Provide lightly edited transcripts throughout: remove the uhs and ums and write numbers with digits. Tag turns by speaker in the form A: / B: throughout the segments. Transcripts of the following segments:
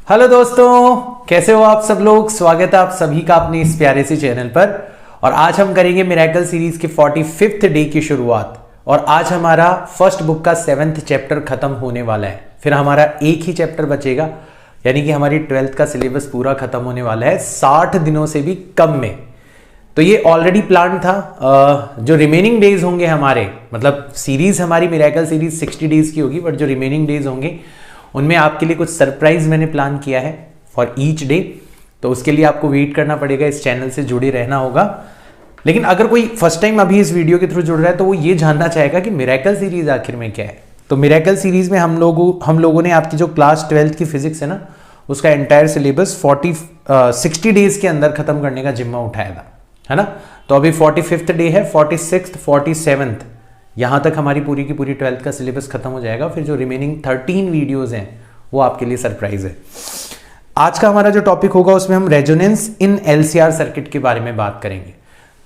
A: Hello दोस्तों, कैसे हो आप सब लोग। स्वागत है आप सभी का अपने इस प्यारे से चैनल पर। और आज हम करेंगे मिरेकल सीरीज के 45th डे की शुरुआत। और आज हमारा फर्स्ट बुक का 7th चैप्टर खत्म होने वाला है। फिर हमारा एक ही चैप्टर बचेगा, यानी कि हमारी 12th का सिलेबस पूरा खत्म होने वाला है 60 दिनों से भी कम में। तो ये ऑलरेडी प्लान था। जो रिमेनिंग डेज होंगे हमारे, मतलब सीरीज हमारी मिरेकल सीरीज 60 डेज की होगी, बट जो रिमेनिंग डेज होंगे उनमें आपके लिए कुछ सरप्राइज मैंने प्लान किया है फॉर ईच डे। तो उसके लिए आपको वेट करना पड़ेगा, इस चैनल से जुड़े रहना होगा। लेकिन अगर कोई फर्स्ट टाइम अभी इस वीडियो के थ्रू जुड़ रहा है तो वो ये जानना चाहेगा कि मिरेकल सीरीज आखिर में क्या है। तो मिरेकल सीरीज में हम लोगों ने आपकी जो क्लास 12th की फिजिक्स है ना, उसका एंटायर सिलेबस 60 डेज के अंदर खत्म करने का जिम्मा उठाया था, है ना। तो अभी 45th डे है, 46th 47th यहाँ तक हमारी पूरी की पूरी 12th का सिलेबस खत्म हो जाएगा। फिर जो रिमेनिंग 13 वीडियोस हैं वो आपके लिए सरप्राइज है। आज का हमारा जो टॉपिक होगा उसमें हम रेजोनेंस इन एलसीआर सर्किट के बारे में बात करेंगे।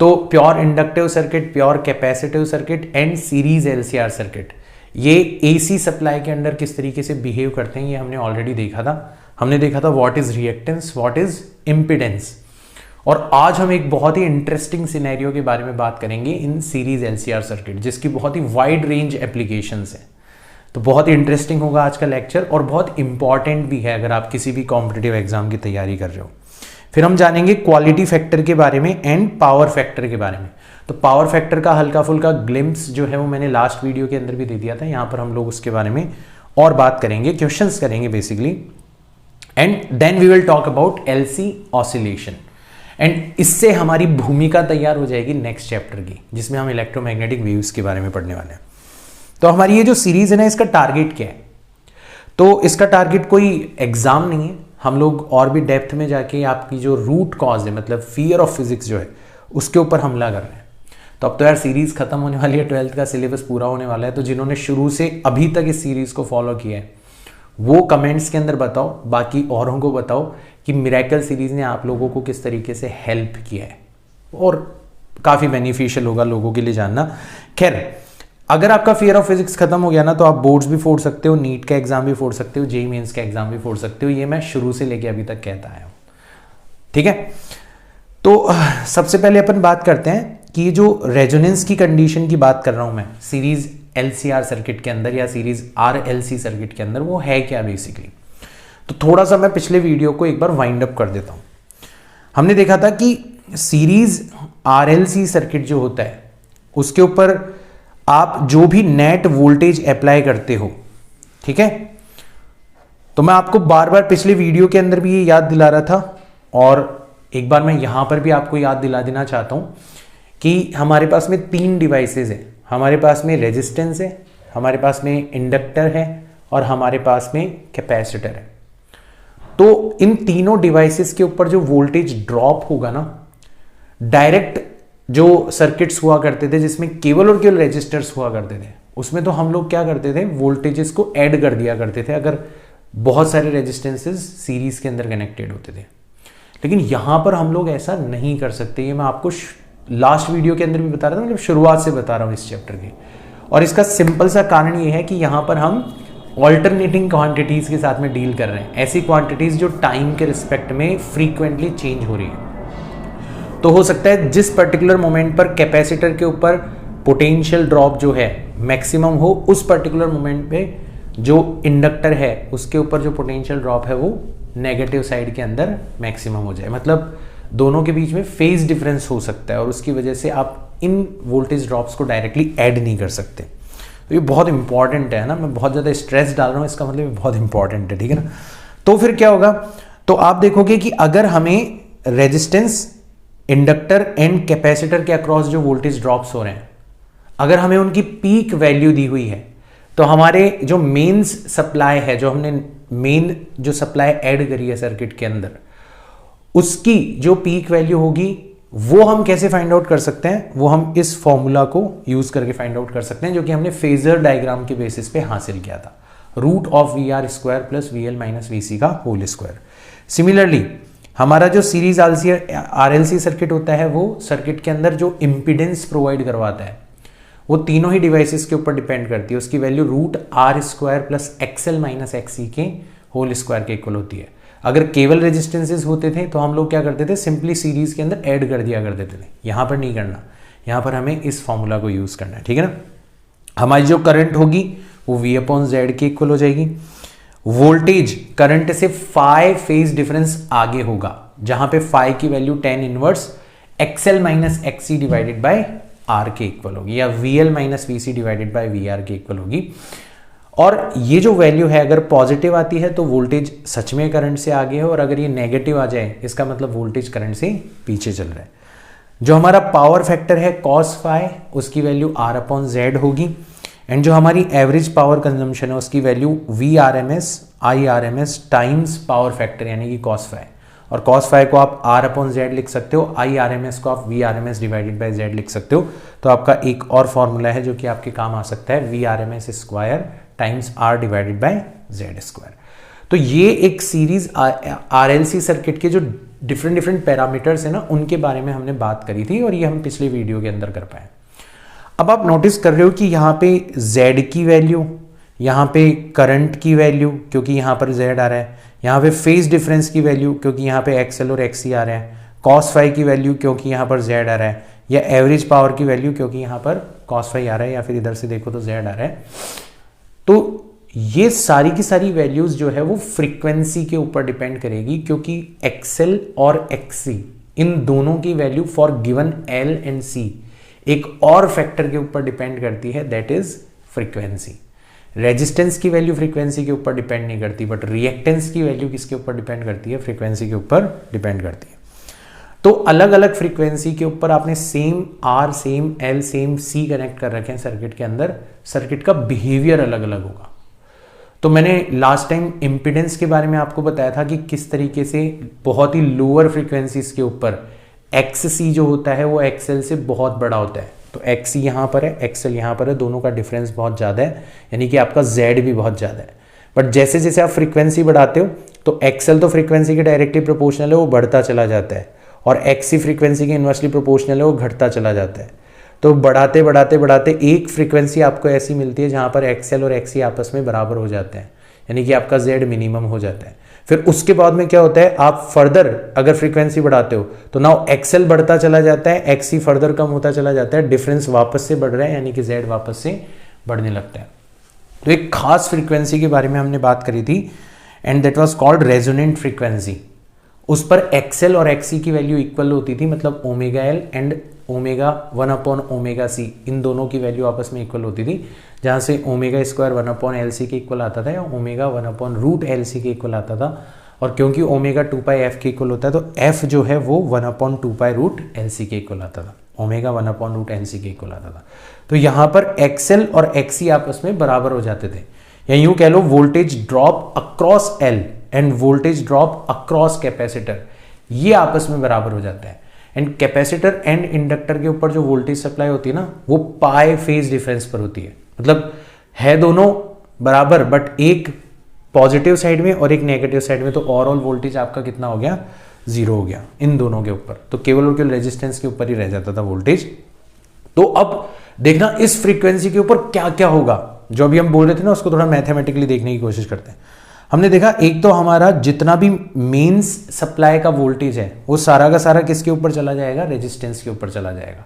A: तो pure inductive circuit, pure capacitive circuit and series LCR circuit, ये एसी सप्लाई के अंदर किस तरीके से बिहेव करते हैं ये हमने ऑलरेडी देखा था। हमने देखा था what is reactance, what is impedance. और आज हम एक बहुत ही इंटरेस्टिंग सिनेरियो के बारे में बात करेंगे इन सीरीज एलसीआर सर्किट, जिसकी बहुत ही वाइड रेंज एप्लीकेशंस हैं। तो बहुत ही इंटरेस्टिंग होगा आज का लेक्चर और बहुत इंपॉर्टेंट भी है अगर आप किसी भी कॉम्पिटिटिव एग्जाम की तैयारी कर रहे हो। फिर हम जानेंगे क्वालिटी फैक्टर के बारे में एंड पावर फैक्टर के बारे में। तो पावर फैक्टर का हल्का फुल्का ग्लिम्स जो है वो मैंने लास्ट वीडियो के अंदर भी दे दिया था। यहाँ पर हम लोग उसके बारे में और बात करेंगे, क्वेश्चंस करेंगे basically. And then we will talk about LC oscillation. एंड इससे हमारी भूमिका तैयार हो जाएगी नेक्स्ट चैप्टर की, जिसमें हम इलेक्ट्रोमैग्नेटिक वेव्स के बारे में पढ़ने वाले हैं। तो हमारी ये जो सीरीज है ना, इसका टारगेट क्या है। तो इसका टारगेट कोई एग्जाम नहीं है। हम लोग और भी डेप्थ में जाके आपकी जो रूट कॉज है, मतलब फियर ऑफ फिजिक्स जो है, उसके ऊपर हमला कर रहे हैं। तो अब तो यार सीरीज खत्म होने वाली है, 12th का सिलेबस पूरा होने वाला है। तो जिन्होंने शुरू से अभी तक इस सीरीज को फॉलो किया है वो कमेंट्स के अंदर बताओ, बाकी औरों को बताओ कि मिरेकल सीरीज ने आप लोगों को किस तरीके से हेल्प किया है। और काफ़ी बेनिफिशियल होगा लोगों के लिए जानना। खैर, अगर आपका फियर ऑफ फिजिक्स खत्म हो गया ना, तो आप बोर्ड्स भी फोड़ सकते हो, नीट का एग्जाम भी फोड़ सकते हो, जेईई मेंस का एग्जाम भी फोड़ सकते हो। ये मैं शुरू से लेके अभी तक कहता आया हूँ, ठीक है। तो सबसे पहले अपन बात करते हैं कि जो रेजोनेंस की कंडीशन की बात कर रहा हूँ मैं सीरीज एलसीआर सर्किट के अंदर या सीरीज आरएलसी सर्किट के अंदर, वो है क्या बेसिकली। तो थोड़ा सा मैं पिछले वीडियो को एक बार वाइंड अप कर देता हूं। हमने देखा था कि सीरीज आरएलसी सर्किट जो होता है उसके ऊपर आप जो भी नेट वोल्टेज अप्लाई करते हो, ठीक है। तो मैं आपको बार बार पिछले वीडियो के अंदर भी ये याद दिला रहा था और एक बार मैं यहां पर भी आपको याद दिला देना चाहता हूं कि हमारे पास में 3 डिवाइसेज हैं। हमारे पास में रेजिस्टेंस है, हमारे पास में इंडक्टर है और हमारे पास में कैपेसिटर है। तो इन तीनों डिवाइसेस के ऊपर जो वोल्टेज ड्रॉप होगा ना, डायरेक्ट जो सर्किट्स हुआ करते थे जिसमें केवल और केवल रेजिस्टर्स हुआ करते थे, उसमें तो हम लोग क्या करते थे, वोल्टेजेस को ऐड कर दिया करते थे अगर बहुत सारे रेजिस्टेंसेस सीरीज के अंदर कनेक्टेड होते थे। लेकिन यहां पर हम लोग ऐसा नहीं कर सकते। ये मैं आपको लास्ट वीडियो के अंदर भी बता रहा था, मतलब शुरुआत से बता रहा हूं इस चैप्टर की। और इसका सिंपल सा कारण ये है कि यहां पर हम ऑल्टरनेटिंग क्वांटिटीज के साथ में डील कर रहे हैं, ऐसी क्वांटिटीज जो टाइम के रिस्पेक्ट में फ्रीक्वेंटली चेंज हो रही है। तो हो सकता है जिस पर्टिकुलर मोमेंट पर कैपेसिटर के ऊपर पोटेंशियल ड्रॉप जो है मैक्सिमम हो, उस पर्टिकुलर मोमेंट पे जो इंडक्टर है उसके ऊपर जो पोटेंशियल ड्रॉप है वो नेगेटिव साइड के अंदर मैक्सिमम हो जाए। मतलब दोनों के बीच में फेज डिफरेंस हो सकता है और उसकी वजह से आप इन वोल्टेज ड्रॉप्स को डायरेक्टली ऐड नहीं कर सकते। तो ये बहुत इंपॉर्टेंट है ना, मैं बहुत ज़्यादा स्ट्रेस डाल रहा हूँ, इसका मतलब ये बहुत इंपॉर्टेंट है, ठीक है ना। तो फिर क्या होगा, तो आप देखोगे कि अगर हमें रेजिस्टेंस, इंडक्टर एंड कैपेसिटर के अक्रॉस जो वोल्टेज ड्रॉप्स हो रहे हैं, अगर हमें उनकी पीक वैल्यू दी हुई है, तो हमारे जो मेन्स सप्लाई है, जो हमने मेन जो सप्लाई ऐड करी है सर्किट के अंदर, उसकी जो पीक वैल्यू होगी वो हम कैसे फाइंड आउट कर सकते हैं, वो हम इस फॉर्मूला को यूज करके फाइंड आउट कर सकते हैं, जो कि हमने फेजर डायग्राम के बेसिस पे हासिल किया था, root of V R square plus V L minus V C का होल स्क्वायर। सिमिलरली हमारा जो सीरीज आरएलसी सर्किट होता है, वो सर्किट के अंदर जो इंपिडेंस प्रोवाइड करवाता है वो तीनों ही डिवाइसेस के ऊपर डिपेंड करती है। उसकी value root R square plus XL minus XC के होल स्क्वायर के इक्वल होती है। अगर केवल रेजिस्टेंसेस होते थे तो हम लोग क्या करते थे, सिंपली सीरीज के अंदर ऐड कर दिया कर देते थे। यहाँ पर नहीं करना, यहाँ पर हमें इस फॉर्मूला को यूज करना है, ठीक है ना। हमारी जो करंट होगी वो V अपॉन जेड के इक्वल हो जाएगी। वोल्टेज करंट से फाई फेज डिफरेंस आगे होगा, जहां पे फाई की value tan inverse XL minus XC divided by R के इक्वल होगी, या VL minus VC divided by VR के इक्वल होगी। और ये जो वैल्यू है अगर पॉजिटिव आती है तो वोल्टेज सच में करंट से आगे है, और अगर ये नेगेटिव आ जाए इसका मतलब वोल्टेज करंट से पीछे चल रहा है। जो हमारा पावर फैक्टर है cos फाई, उसकी वैल्यू R अपॉन जेड होगी। एंड जो हमारी एवरेज पावर कंजम्पशन है उसकी value VRMS IRMS times power factor यानी कि cos फाई, और cos फाई को आप R अपॉन जेड लिख सकते हो, IRMS को आप VRMS डिवाइडेड बाय जेड लिख सकते हो। तो आपका एक और फॉर्मूला है जो कि आपके काम आ सकता है, VRMS square times R divided bye Z square. तो ये एक सीरीज RLC सर्किट के जो डिफरेंट पैरामीटर्स है ना, उनके बारे में हमने बात करी थी, और ये हम पिछले वीडियो के अंदर कर पाए। अब आप नोटिस कर रहे हो कि यहाँ पे Z की वैल्यू, यहाँ पे करंट की वैल्यू क्योंकि यहाँ पर Z आ रहा है, यहाँ पे फेज डिफरेंस की वैल्यू क्योंकि यहाँ पे XL और XC आ रहे हैं, cos फाई की वैल्यू क्योंकि यहाँ पर Z आ रहा है, या एवरेज पावर की वैल्यू क्योंकि यहाँ पर cos फाई आ रहा है, या फिर इधर से देखो तो Z आ रहा है। तो ये सारी की सारी वैल्यूज जो है वो फ्रीक्वेंसी के ऊपर डिपेंड करेगी, क्योंकि XL और XC इन दोनों की value for given L and C एक और फैक्टर के ऊपर डिपेंड करती है, दैट इज फ्रीक्वेंसी। रेजिस्टेंस की वैल्यू फ्रीक्वेंसी के ऊपर डिपेंड नहीं करती, बट रिएक्टेंस की वैल्यू किसके ऊपर डिपेंड करती है, फ्रीक्वेंसी के ऊपर डिपेंड करती है। तो अलग अलग फ्रीक्वेंसी के ऊपर आपने same R same L same C connect कर रखे हैं सर्किट के अंदर, सर्किट का बिहेवियर अलग अलग होगा। तो मैंने लास्ट टाइम इम्पीडेंस के बारे में आपको बताया था कि किस तरीके से बहुत ही लोअर फ्रीक्वेंसीज के ऊपर XC जो होता है वो XL से बहुत बड़ा होता है। तो XC यहाँ पर है, XL यहाँ पर है, दोनों का डिफरेंस बहुत ज़्यादा है, यानी कि आपका Z भी बहुत ज़्यादा है। बट जैसे जैसे आप फ्रीक्वेंसी बढ़ाते हो तो XL तो फ्रीक्वेंसी के डायरेक्टली प्रोपोर्शनल है, वो बढ़ता चला जाता है, और XC फ्रीक्वेंसी के इन्वर्सली प्रोपोर्शनल है, वो घटता चला जाता है। तो बढ़ाते बढ़ाते बढ़ाते एक फ्रीक्वेंसी आपको ऐसी मिलती है जहाँ पर XL और XC आपस में बराबर हो जाते हैं, यानी कि आपका Z मिनिमम हो जाता है। फिर उसके बाद में क्या होता है, आप फर्दर अगर फ्रीक्वेंसी बढ़ाते हो तो नाउ XL बढ़ता चला जाता है, XC फर्दर कम होता चला जाता है, डिफरेंस वापस से बढ़ रहा है, यानी कि Z वापस से बढ़ने लगता है। तो एक खास फ्रीक्वेंसी के बारे में हमने बात करी थी, and that was called resonant frequency. उस पर XL और XC की वैल्यू इक्वल होती थी, मतलब omega L and omega 1 upon omega C, इन दोनों की वैल्यू आपस में इक्वल होती थी, जहाँ से ओमेगा स्क्वायर 1 अपॉन LC के इक्वल आता था, या ओमेगा 1 अपॉन रूट LC के इक्वल आता था। और क्योंकि ओमेगा 2 पाई F के इक्वल होता है तो F जो है वो 1 अपॉन 2 पाई रूट LC के इक्वल आता था, ओमेगा 1 अपॉन रूट LC के इक्वल आता था। तो यहाँ पर XL और XC आपस में बराबर हो जाते थे, या यूँ कह low voltage drop across L end voltage drop across capacitor, ये आपस में बराबर हो जाता है। एंड कैपेसिटर एंड इंडक्टर के ऊपर जो वोल्टेज सप्लाई होती है ना, वो पाई फेज डिफरेंस पर होती है, मतलब है दोनों बराबर, बट एक पॉजिटिव साइड में और एक नेगेटिव साइड में, तो ओवरऑल वोल्टेज आपका कितना हो गया, 0 हो गया इन दोनों के ऊपर। तो केवल और केवल रेजिस्टेंस के ऊपर ही रह जाता था वोल्टेज। तो अब देखना इस फ्रीक्वेंसी के ऊपर क्या क्या होगा, जो अभी हम बोल रहे थे ना उसको थोड़ा मैथमेटिकली देखने की कोशिश करते हैं। हमने देखा एक तो हमारा जितना भी मेंस सप्लाई का वोल्टेज है वो सारा का सारा किसके ऊपर चला जाएगा, रेजिस्टेंस के ऊपर चला जाएगा,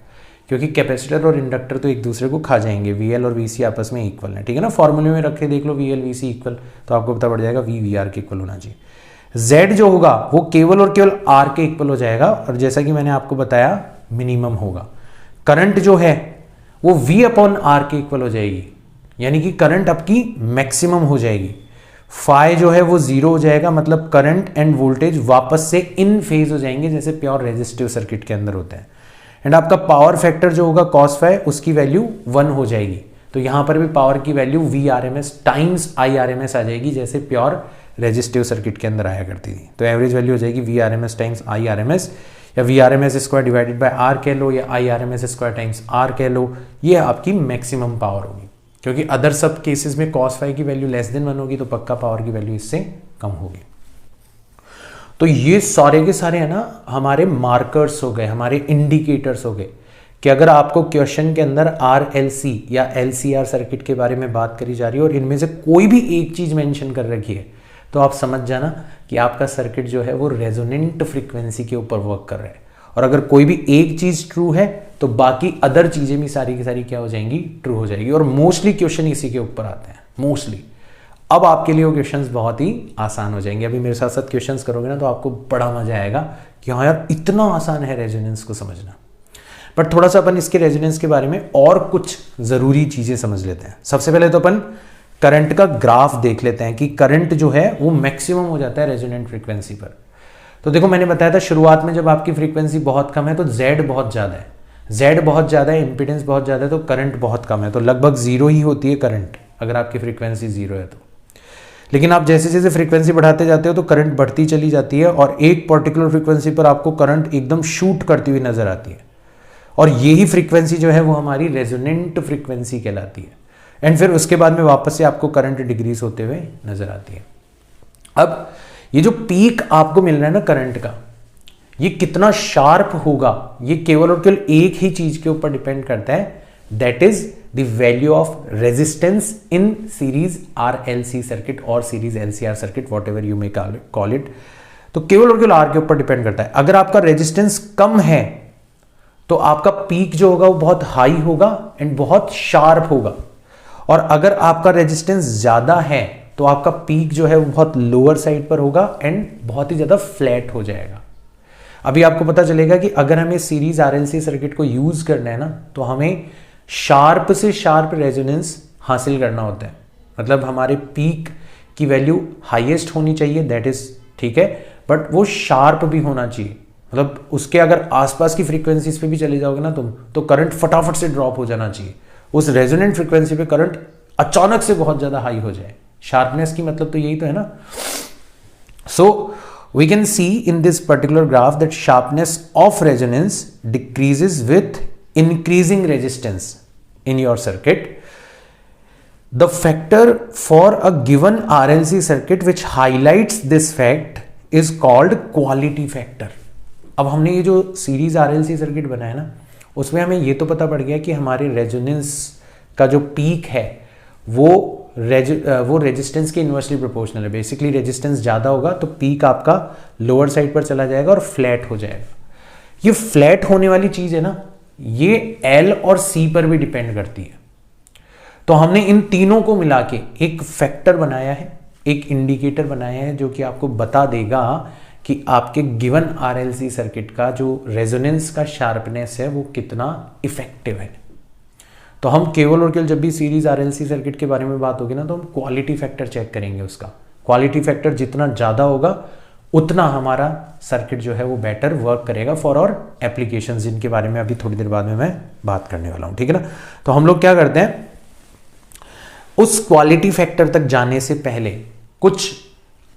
A: क्योंकि कैपेसिटर और इंडक्टर तो एक दूसरे को खा जाएंगे, VL और VC आपस में इक्वल है, ठीक है ना। फॉर्मूले में रख के देख लो VL VC इक्वल, तो आपको पता पड़ जाएगा V VR के इक्वल होना चाहिए। Z जो होगा वो केवल और केवल R के इक्वल हो जाएगा, और जैसा कि मैंने आपको बताया मिनिमम होगा। करंट जो है वो V अपॉन R के इक्वल हो जाएगी, यानी कि करंट आपकी मैक्सिमम हो जाएगी। फाई जो है वो 0 हो जाएगा, मतलब करंट एंड वोल्टेज वापस से इन फेज हो जाएंगे, जैसे प्योर रेजिस्टिव सर्किट के अंदर होता है। एंड आपका पावर फैक्टर जो होगा cos फाई, उसकी वैल्यू 1 हो जाएगी, तो यहां पर भी पावर की वैल्यू VRMS टाइम्स IRMS आ जाएगी, जैसे प्योर रेजिस्टिव सर्किट के अंदर आया करती थी। तो एवरेज वैल्यू हो जाएगी VRMS टाइम्स IRMS, या VRMS square divided by R कह लो, या IRMS स्क्वायर टाइम्स R कह लो, ये आपकी मैक्सिमम पावर होगी। क्योंकि अदर सब केसेस में cos फाई की वैल्यू लेस देन 1 होगी, तो पक्का पावर की वैल्यू इससे कम होगी। तो ये सारे के सारे है ना हमारे मार्कर्स हो गए, हमारे इंडिकेटर्स हो गए, कि अगर आपको क्वेश्चन के अंदर RLC या LCR सर्किट के बारे में बात करी जा रही है और इनमें से कोई भी एक चीज मेंशन कर रखी है, तो आप समझ जाना कि आपका सर्किट जो है वो रेजोनेंट फ्रीक्वेंसी के ऊपर वर्क कर रहा है। और अगर कोई भी एक चीज ट्रू है तो बाकी अदर चीजें भी सारी की सारी क्या हो जाएंगी, ट्रू हो जाएगी। और मोस्टली क्वेश्चन इसी के ऊपर आते हैं, मोस्टली। अब आपके लिए वो क्वेश्चंस बहुत ही आसान हो जाएंगे। अभी मेरे साथ साथ क्वेश्चंस करोगे ना तो आपको बड़ा मजा आएगा कि हाँ यार इतना आसान है रेजोनेंस को समझना। बट थोड़ा सा अपन इसके रेजोनेंस के बारे में और कुछ जरूरी चीजें समझ लेते हैं। सबसे पहले तो अपन करंट का ग्राफ देख लेते हैं कि करंट जो है वो मैक्सिमम हो जाता है रेजोनेंट फ्रीक्वेंसी पर। तो देखो मैंने बताया था शुरुआत में जब आपकी फ्रीक्वेंसी बहुत कम है तो Z बहुत ज्यादा है, Z बहुत ज्यादा है, इंपीडेंस बहुत ज्यादा है, तो करंट बहुत कम है, तो लगभग जीरो ही होती है करंट अगर आपकी फ्रीक्वेंसी जीरो है तो। लेकिन आप जैसे जैसे फ्रीक्वेंसी बढ़ाते जाते हो तो करंट बढ़ती चली जाती है और एक पर्टिकुलर फ्रीक्वेंसी पर आपको करंट एकदम शूट करती हुई नजर आती है, और यही फ्रीक्वेंसी जो है वो हमारी रेजोनेंट फ्रीक्वेंसी कहलाती है। एंड फिर उसके बाद में वापस से आपको करंट डिक्रीज होते हुए नजर आती है। अब ये जो पीक आपको मिल रहा है ना करंट का, ये कितना शार्प होगा ये केवल और केवल एक ही चीज के ऊपर डिपेंड करता है, that is the value of resistance in series RLC circuit और series LCR circuit, whatever you may call it. तो केवल और केवल R के ऊपर डिपेंड करता है। अगर आपका रेजिस्टेंस कम है तो आपका पीक जो होगा वो बहुत हाई होगा एंड बहुत शार्प होगा, और अगर आपका रेजिस्टेंस ज्यादा है तो आपका पीक जो है वो बहुत लोअर साइड पर होगा एंड बहुत ही ज्यादा फ्लैट हो जाएगा। अभी आपको पता चलेगा कि अगर हमें सीरीज RLC सर्किट को यूज करना है ना तो हमें शार्प से शार्प रेजोनेंस हासिल करना होता है। मतलब हमारे पीक की वैल्यू हाईएस्ट होनी चाहिए, दैट इज ठीक है, बट वो शार्प भी होना चाहिए। मतलब उसके अगर आसपास की फ्रीक्वेंसीज पे भी चले जाओगे ना तुम तो करंट फटाफट से ड्रॉप हो जाना चाहिए। उस रेजोनेंट फ्रीक्वेंसी पे करंट अचानक से बहुत ज्यादा हाई हो जाए। शार्पनेस की मतलब तो यही तो है ना। So we can see in this particular graph that sharpness of resonance decreases with increasing resistance in your circuit. The factor for a given RLC circuit which highlights this fact is called quality factor. अब हमने ये जो series RLC circuit बनाया ना उसमें हमें ये तो पता पड़ गया कि हमारे रेजोनेंस का जो पीक है वो रेजिस्टेंस के इन्वर्सली प्रोपोर्शनल है। बेसिकली रेजिस्टेंस ज्यादा होगा तो पीक आपका लोअर साइड पर चला जाएगा और फ्लैट हो जाएगा। ये फ्लैट होने वाली चीज है ना, ये L और C पर भी डिपेंड करती है। तो हमने इन तीनों को मिला के एक फैक्टर बनाया है, एक इंडिकेटर बनाया है जो कि आपको बता देगा कि आपके गिवन RLC सर्किट का जो रेजोनेंस का शार्पनेस है वो कितना इफेक्टिव है। तो हम केवल और केवल जब भी सीरीज RLC सर्किट के बारे में बात होगी ना तो हम क्वालिटी फैक्टर चेक करेंगे। उसका क्वालिटी फैक्टर जितना ज्यादा होगा उतना हमारा सर्किट जो है वो बेटर वर्क करेगा फॉर और एप्लीकेशंस, जिनके बारे में अभी थोड़ी देर बाद में मैं बात करने वाला हूं, ठीक है ना। तो हम लोग क्या करते हैं, उस क्वालिटी फैक्टर तक जाने से पहले कुछ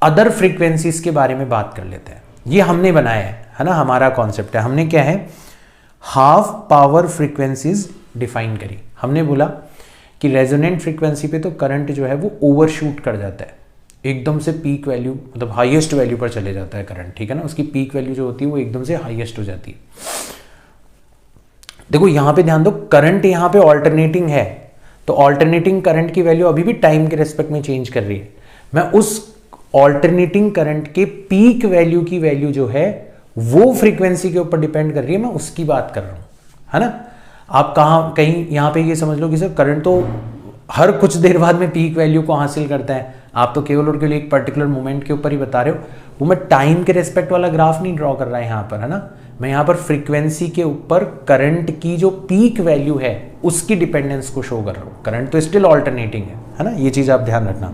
A: अदर फ्रीक्वेंसीज के बारे में बात कर लेते हैं। ये हमने बनाया है ना, हमारा कॉन्सेप्ट है। हमने क्या है, हाफ पावर फ्रीक्वेंसीज डिफाइन करी। हमने बोला कि रेजोनेंट फ्रीक्वेंसी पे तो करंट जो है वो ओवरशूट कर जाता है, एकदम से पीक वैल्यू मतलब हाईएस्ट वैल्यू पर चले जाता है करंट, ठीक है ना। उसकी पीक वैल्यू जो होती है वो एकदम से हाईएस्ट हो जाती है। देखो यहां पे ध्यान दो, करंट यहां पे ऑल्टरनेटिंग है तो ऑल्टरनेटिंग करंट की वैल्यू अभी भी टाइम के रेस्पेक्ट में चेंज कर रही है। मैं उस ऑल्टरनेटिंग करंट के पीक वैल्यू की वैल्यू जो है वो फ्रीक्वेंसी के ऊपर डिपेंड कर रही है, मैं उसकी बात कर रहा हूं, है ना। आप कहीं यहां पे ये समझ लो कि सर करंट तो हर कुछ देर बाद में पीक वैल्यू को हासिल करता है, आप तो केवल और केवल एक पर्टिकुलर मोमेंट के ऊपर ही बता रहे हो। वो मैं टाइम के रेस्पेक्ट वाला ग्राफ नहीं ड्रॉ कर रहा है यहाँ पर, है ना। मैं यहाँ पर फ्रीक्वेंसी के ऊपर करंट की जो पीक वैल्यू है उसकी डिपेंडेंस को शो कर रहा हूँ। करंट तो स्टिल ऑल्टरनेटिंग है ना, ये चीज आप ध्यान रखना।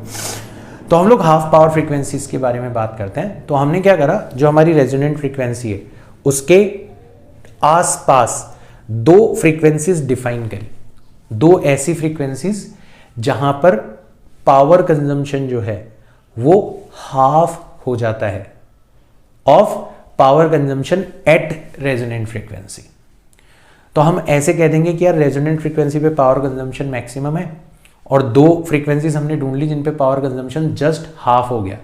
A: तो हम लोग हाफ पावर फ्रीक्वेंसीज के बारे में बात करते हैं। तो हमने क्या करा, जो हमारी रेजोनेंट फ्रीक्वेंसी है उसके आसपास दो फ्रीक्वेंसीज डिफाइन करी, दो ऐसी फ्रीक्वेंसीज जहां पर पावर कंजम्पशन जो है वो हाफ हो जाता है of power consumption at resonant frequency. तो हम ऐसे कह देंगे कि यार रेजोनेंट फ्रीक्वेंसी पे पावर कंजम्पशन मैक्सिमम है और दो फ्रीक्वेंसीज हमने ढूंढ ली जिन पे पावर कंजम्पशन जस्ट हाफ हो गया।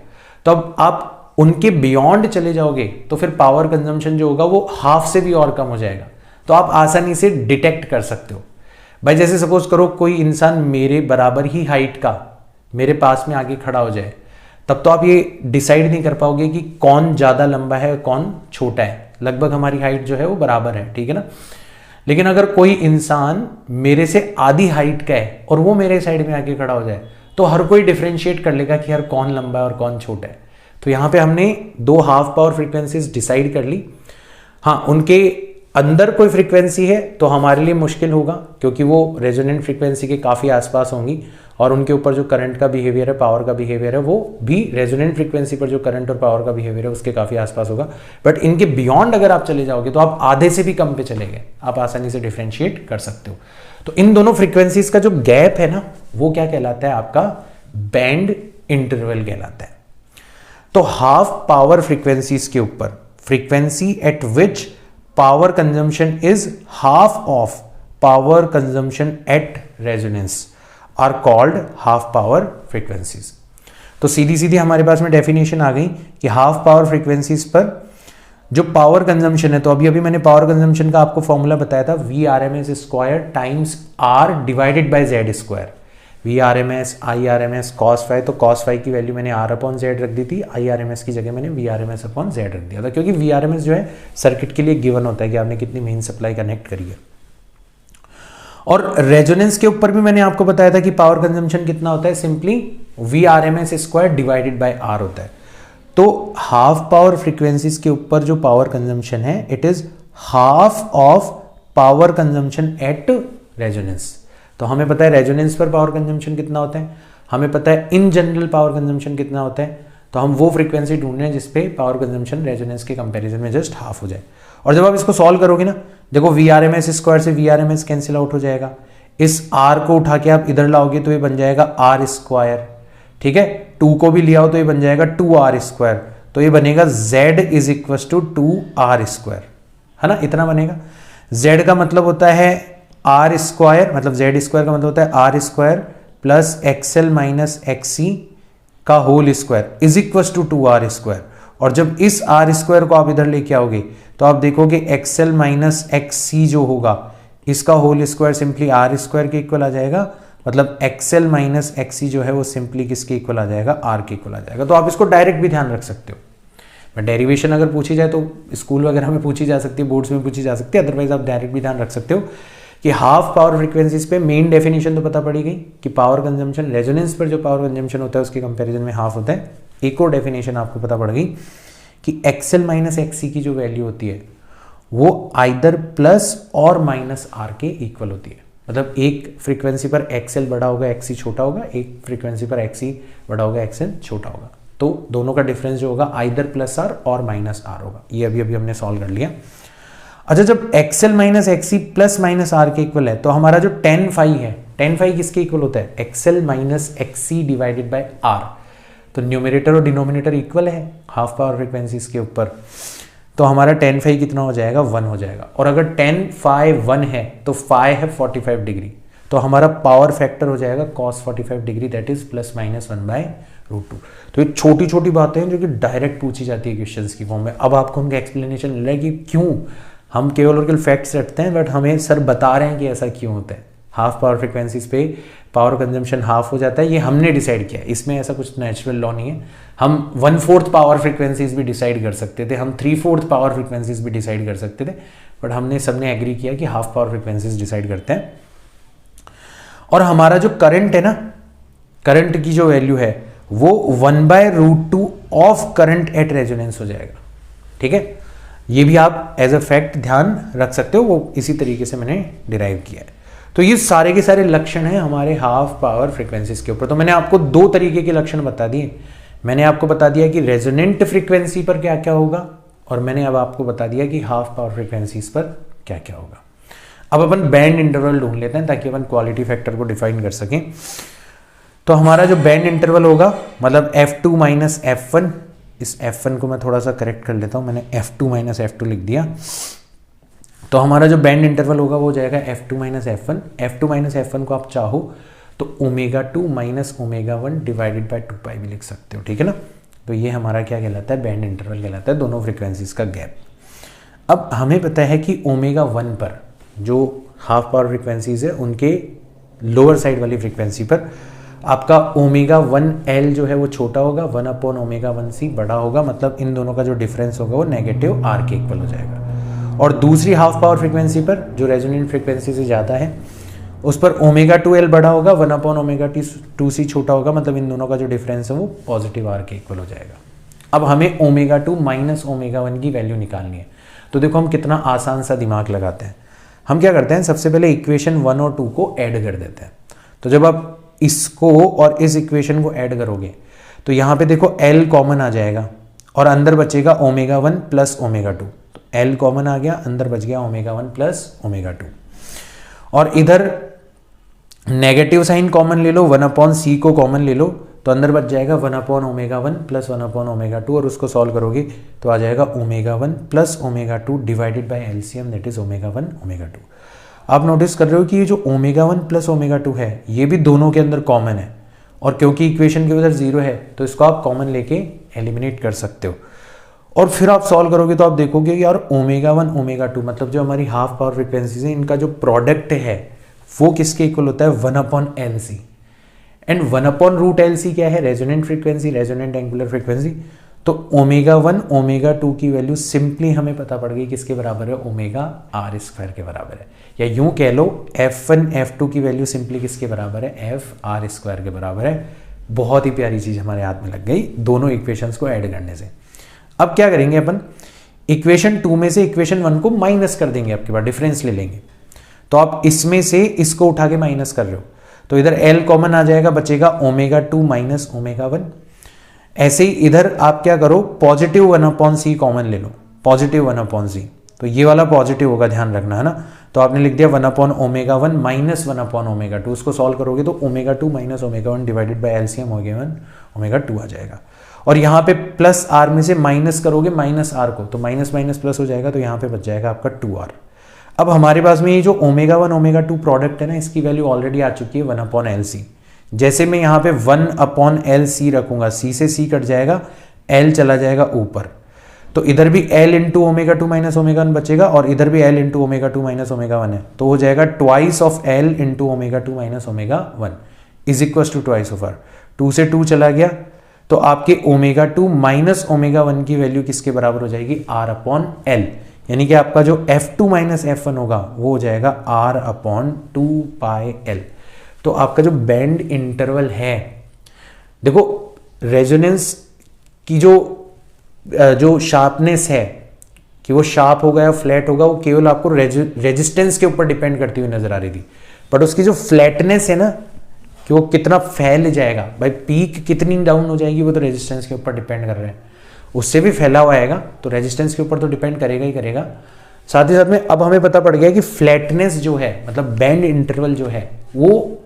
A: तो अब आप उनके बियॉन्ड चले जाओगे तो फिर पावर कंजम्पशन जो होगा वो हाफ से भी और कम हो जाएगा। तो आप आसानी से डिटेक्ट कर सकते हो भाई। जैसे सपोज करो कोई इंसान मेरे बराबर ही हाइट का मेरे पास में आगे खड़ा हो जाए, तब तो आप ये डिसाइड नहीं कर पाओगे कि कौन ज़्यादा लंबा है कौन छोटा है। लगभग हमारी हाइट जो है वो बराबर है, ठीक है ना। लेकिन अगर कोई इंसान मेरे से आधी हाइट का है और वो मेरे साइड में आके खड़ा हो जाए तो हर कोई डिफरेंशिएट कर लेगा कि यार कौन लंबा है और कौन छोटा है। तो यहाँ पे हमने दो हाफ पावर फ्रीक्वेंसीज डिसाइड कर ली। हाँ, उनके अंदर कोई फ्रीक्वेंसी है तो हमारे लिए मुश्किल होगा क्योंकि वो रेजोनेंट फ्रीक्वेंसी के काफ़ी आसपास होंगी और उनके ऊपर जो करंट का बिहेवियर है, पावर का बिहेवियर है, वो भी रेजोनेंट फ्रीक्वेंसी पर जो करंट और पावर का बिहेवियर है उसके काफ़ी आसपास होगा। बट इनके बियॉन्ड अगर आप चले जाओगे तो आप आधे से भी कम पे चले गए, आप आसानी से डिफ्रेंशिएट कर सकते हो। तो इन दोनों फ्रीक्वेंसीज का जो गैप है ना वो क्या कहलाता है, आपका बैंड इंटरवल कहलाता है। तो हाफ पावर फ्रीक्वेंसीज के ऊपर frequency at which power consumption is half of power consumption at resonance are called half power frequencies. तो सीधी सीधी हमारे पास में डेफिनेशन आ गई कि हाफ पावर फ्रीक्वेंसीज पर जो पावर कंजम्पशन है, तो अभी मैंने पावर कंजम्पशन का आपको फॉर्मूला बताया था, VRMS square times R divided by Z square. VRMS IRMS cos phi, तो cos फाई की वैल्यू मैंने R/Z रख दी थी, IRMS की जगह मैंने VRMS/Z रख दिया था क्योंकि VRMS जो है सर्किट के लिए गिवन होता है कि आपने कितनी मेन सप्लाई कनेक्ट करी है। और रेजोनेंस के ऊपर भी मैंने आपको बताया था कि पावर कंजम्पशन कितना होता है, simply VRMS square divided by R होता है। तो हाफ पावर फ्रीक्वेंसीज के ऊपर जो पावर कंजम्पशन है it is half of power consumption at resonance. तो हमें पता है रेजोनेंस पर पावर कंजम्पशन कितना होता है, हमें पता है इन जनरल पावर कंजम्पशन कितना होता है, तो हम वो फ्रीक्वेंसी ढूंढ रहे हैं जिसपे पावर कंजम्पशन रेजोनेंस के कंपैरिजन में जस्ट हाफ हो जाए। और जब आप इसको सॉल्व करोगे ना, देखो VRMS स्क्वायर से VRMS कैंसिल आउट हो जाएगा, इस R को उठा के आप इधर लाओगे तो ये बन जाएगा R स्क्वायर, ठीक है। 2 को भी लिया हो तो ये बन जाएगा 2R स्क्वायर, तो ये बनेगा Z is equal to 2R square, है ना, इतना बनेगा। Z का मतलब होता है R स्क्वायर, मतलब Z स्क्वायर का मतलब होता है R square plus XL minus XC का whole square is equal to 2R square. और जब इस R स्क्वायर को आप इधर लेके आओगे तो आप देखोगे XL माइनस XC जो होगा इसका whole square simply R square के इक्वल आ जाएगा, मतलब XL माइनस XC जो है वो सिंपली किसके इक्वल आ जाएगा, R के इक्वल आ जाएगा। तो आप इसको डायरेक्ट भी ध्यान रख सकते हो, बट डेरिवेशन अगर पूछी जाए तो स्कूल वगैरह में पूछी जा सकती है, बोर्ड्स में पूछी जा सकती है, अदरवाइज आप डायरेक्ट भी ध्यान रख सकते हो कि हाफ पावर फ्रीक्वेंसीज पे मेन डेफिनेशन तो पता पड़ी गई कि पावर कंजम्पशन रेजोनेंस पर जो पावर कंजम्पशन होता है उसके कंपैरिजन में हाफ होता है। एक और डेफिनेशन आपको पता पड़ गई कि XL माइनस XC की जो वैल्यू होती है वो आइदर प्लस और माइनस R के इक्वल होती है, मतलब एक फ्रीक्वेंसी पर XL बड़ा होगा XC छोटा होगा, एक फ्रीक्वेंसी पर XC बड़ा होगा XL छोटा होगा, तो दोनों का डिफरेंस जो होगा आइदर प्लस R और माइनस R होगा। ये अभी हमने सॉल्व कर लिया। अच्छा, जब XL minus XC plus minus R के इक्वल है तो हमारा जो tan फाई है, tan फाई किसके इक्वल होता है, XL minus XC divided by R। तो न्यूमरेटर और डिनोमिनेटर इक्वल है हाफ पावर फ्रीक्वेंसीज के ऊपर, तो हमारा tan फाई कितना हो जाएगा, 1 हो जाएगा। और अगर tan फाई 1 है तो फाई है 45 डिग्री, तो हमारा पावर फैक्टर हो जाएगा cos 45 degree, that is plus minus 1/√2। तो ये छोटी छोटी बातें हैं जो कि डायरेक्ट पूछी जाती है क्वेश्चंस की फॉर्म में। अब आपको उनका एक्सप्लेनेशन मिल रहा है कि क्यों हम केवल और केवल फैक्ट्स रखते हैं, बट हमें सर बता रहे हैं कि ऐसा क्यों होता है। हाफ पावर फ्रीक्वेंसीज पे पावर कंजम्पशन हाफ हो जाता है, ये हमने डिसाइड किया है, इसमें ऐसा कुछ नेचुरल लॉ नहीं है। हम 1/4 पावर फ्रीक्वेंसीज भी डिसाइड कर सकते थे, हम 3/4 पावर फ्रीक्वेंसीज भी डिसाइड कर सकते थे, बट हमने सबने एग्री किया कि हाफ पावर फ्रीक्वेंसीज डिसाइड करते हैं। और हमारा जो करंट है ना, करंट की जो वैल्यू है वो 1/√2 ऑफ करंट एट रेजोनेंस हो जाएगा, ठीक है। ये भी आप एज अ फैक्ट ध्यान रख सकते हो, वो इसी तरीके से मैंने डिराइव किया है। तो ये सारे के सारे लक्षण हैं हमारे हाफ पावर फ्रीक्वेंसीज के ऊपर। तो मैंने आपको 2 तरीके के लक्षण बता दिए। मैंने आपको बता दिया कि रेजोनेंट फ्रीक्वेंसी पर क्या क्या होगा, और मैंने अब आपको बता दिया कि हाफ पावर फ्रीक्वेंसीज पर क्या क्या होगा। अब अपन बैंड इंटरवल ढूंढ लेते हैं ताकि अपन क्वालिटी फैक्टर को डिफाइन कर सकें। तो हमारा जो बैंड इंटरवल होगा, मतलब F2 माइनस F1, इस F1 को मैं थोड़ा सा करेक्ट कर लेता हूं, मैंने F2 माइनस F2 लिख दिया। तो हमारा जो बैंड इंटरवल होगा वो हो जाएगा F2 minus F1। F2 minus F1 को आप चाहो तो ω2 माइनस ω1 डिवाइडेड बाय 2π भी लिख सकते हो, ठीक है ना। तो ये हमारा क्या कहलाता है, बैंड इंटरवल कहलाता है, दोनों फ्रीक्वेंसीज का गैप। अब हमें पता है कि ω1 पर जो हाफ पावर फ्रीक्वेंसीज है उनके लोअर साइड वाली फ्रीक्वेंसी पर आपका ओमेगा 1 एल जो है वो छोटा होगा, 1 अपॉन ओमेगा 1 सी बड़ा होगा, मतलब इन दोनों का जो डिफरेंस होगा वो नेगेटिव आर के इक्वल हो जाएगा। और दूसरी हाफ पावर फ्रीक्वेंसी पर जो रेजोनेंट फ्रीक्वेंसी से ज़्यादा है उस पर ओमेगा 2 एल बड़ा होगा, 1 अपॉन ओमेगा 2 सी छोटा होगा, मतलब इन दोनों का जो डिफरेंस है वो पॉजिटिव आर के इक्वल हो जाएगा। अब हमें ओमेगा 2 माइनस ओमेगा 1 की वैल्यू निकालनी है। तो देखो हम कितना आसान सा दिमाग लगाते हैं। हम क्या करते हैं, सबसे पहले इक्वेशन 1 और 2 को ऐड कर देते हैं। तो जब आप इसको और इस इक्वेशन को ऐड करोगे तो यहाँ पे देखो L कॉमन आ जाएगा और अंदर बचेगा ओमेगा 1 प्लस ओमेगा 2। तो L कॉमन आ गया, अंदर बच गया ओमेगा 1 प्लस ओमेगा 2। और इधर नेगेटिव साइन कॉमन ले लो, 1 अपॉन सी को कॉमन ले लो, तो अंदर बच जाएगा 1 upon omega 1 plus 1 upon omega 2, और उसको सॉल्व करोगे तो आ जाएगा omega 1 plus omega 2 divided by LCM, that is omega 1 omega 2। आप नोटिस कर रहे हो कि ये जो ओमेगा 1 प्लस ओमेगा 2 है ये भी दोनों के अंदर कॉमन है, और क्योंकि इक्वेशन के उधर 0 है तो इसको आप कॉमन लेके एलिमिनेट कर सकते हो। और फिर आप सॉल्व करोगे तो आप देखोगे यार ओमेगा 1 ओमेगा 2 मतलब जो हमारी हाफ पावर फ्रीक्वेंसीज है इनका जो प्रोडक्ट है वो किसके इक्वल होता है, 1 upon L C. And 1 upon root L C क्या है, resonant frequency, resonant angular frequency. तो ओमेगा 1 ओमेगा 2 की वैल्यू सिंपली हमें पता पड़ गई किसके बराबर है, ओमेगा आर स्क्वायर के बराबर है। या यूं कह लो F1 F2 की वैल्यू सिंपली किसके बराबर है, एफ आर स्क्वायर के बराबर है। बहुत ही प्यारी चीज हमारे हाथ में लग गई दोनों इक्वेशंस को ऐड करने से। अब क्या करेंगे अपन, इक्वेशन 2 में से इक्वेशन 1 को माइनस कर देंगे, आपके पास डिफरेंस ले लेंगे। तो आप इसमें से इसको उठा के माइनस कर रहे हो तो इधर L कॉमन आ जाएगा, बचेगा ओमेगा 2 माइनस ओमेगा 1। ऐसे ही इधर आप क्या करो, पॉजिटिव 1 अपॉन सी कॉमन ले लो, पॉजिटिव 1 अपॉन सी, तो ये वाला पॉजिटिव होगा, ध्यान रखना है ना। तो आपने लिख दिया 1 upon omega 1 minus 1 upon omega 2, उसको सॉल्व करोगे तो omega 2 minus omega 1 divided bye LCM omega 2 आ जाएगा। और यहाँ पे प्लस आर में से माइनस करोगे माइनस आर को, तो माइनस माइनस प्लस हो जाएगा, तो यहाँ पे बच जाएगा आपका 2r। अब हमारे पास में ये जो ओमेगा 1 ओमेगा 2 प्रोडक्ट है ना, इसकी वैल्यू ऑलरेडी आ चुकी है 1 अपॉन एल सी। जैसे मैं यहाँ पे 1 अपॉन एल सी रखूंगा, सी से सी कट जाएगा, एल चला जाएगा ऊपर, तो इधर भी L into omega 2 minus omega 1 बचेगा, और इधर भी L into omega 2 minus omega 1 है, तो हो जाएगा twice of L into omega 2 minus omega 1 is equal to twice of R. 2 से 2 चला गया, तो आपके ओमेगा 2 माइनस ओमेगा 1 की वैल्यू किसके बराबर हो जाएगी, आर अपॉन एल। यानी कि आपका जो F2 माइनस F1 होगा वो हो जाएगा R अपॉन 2 पाई एल। तो आपका जो बैंड इंटरवल है, देखो रेजोनेंस की जो शार्पनेस है कि वो शार्प होगा या फ्लैट होगा, वो केवल आपको रेजिस्टेंस के ऊपर डिपेंड करती हुई नजर आ रही थी। बट उसकी जो फ्लैटनेस है ना, कि वो कितना फैल जाएगा, भाई पीक कितनी डाउन हो जाएगी, वो तो रेजिस्टेंस के ऊपर डिपेंड कर रहे हैं। उससे भी फैला हुआ आएगा तो रेजिस्टेंस के ऊपर तो डिपेंड करेगा ही करेगा। साथ ही साथ में अब हमें पता पड़ गया कि फ्लैटनेस जो है, मतलब बैंड इंटरवल जो है, वो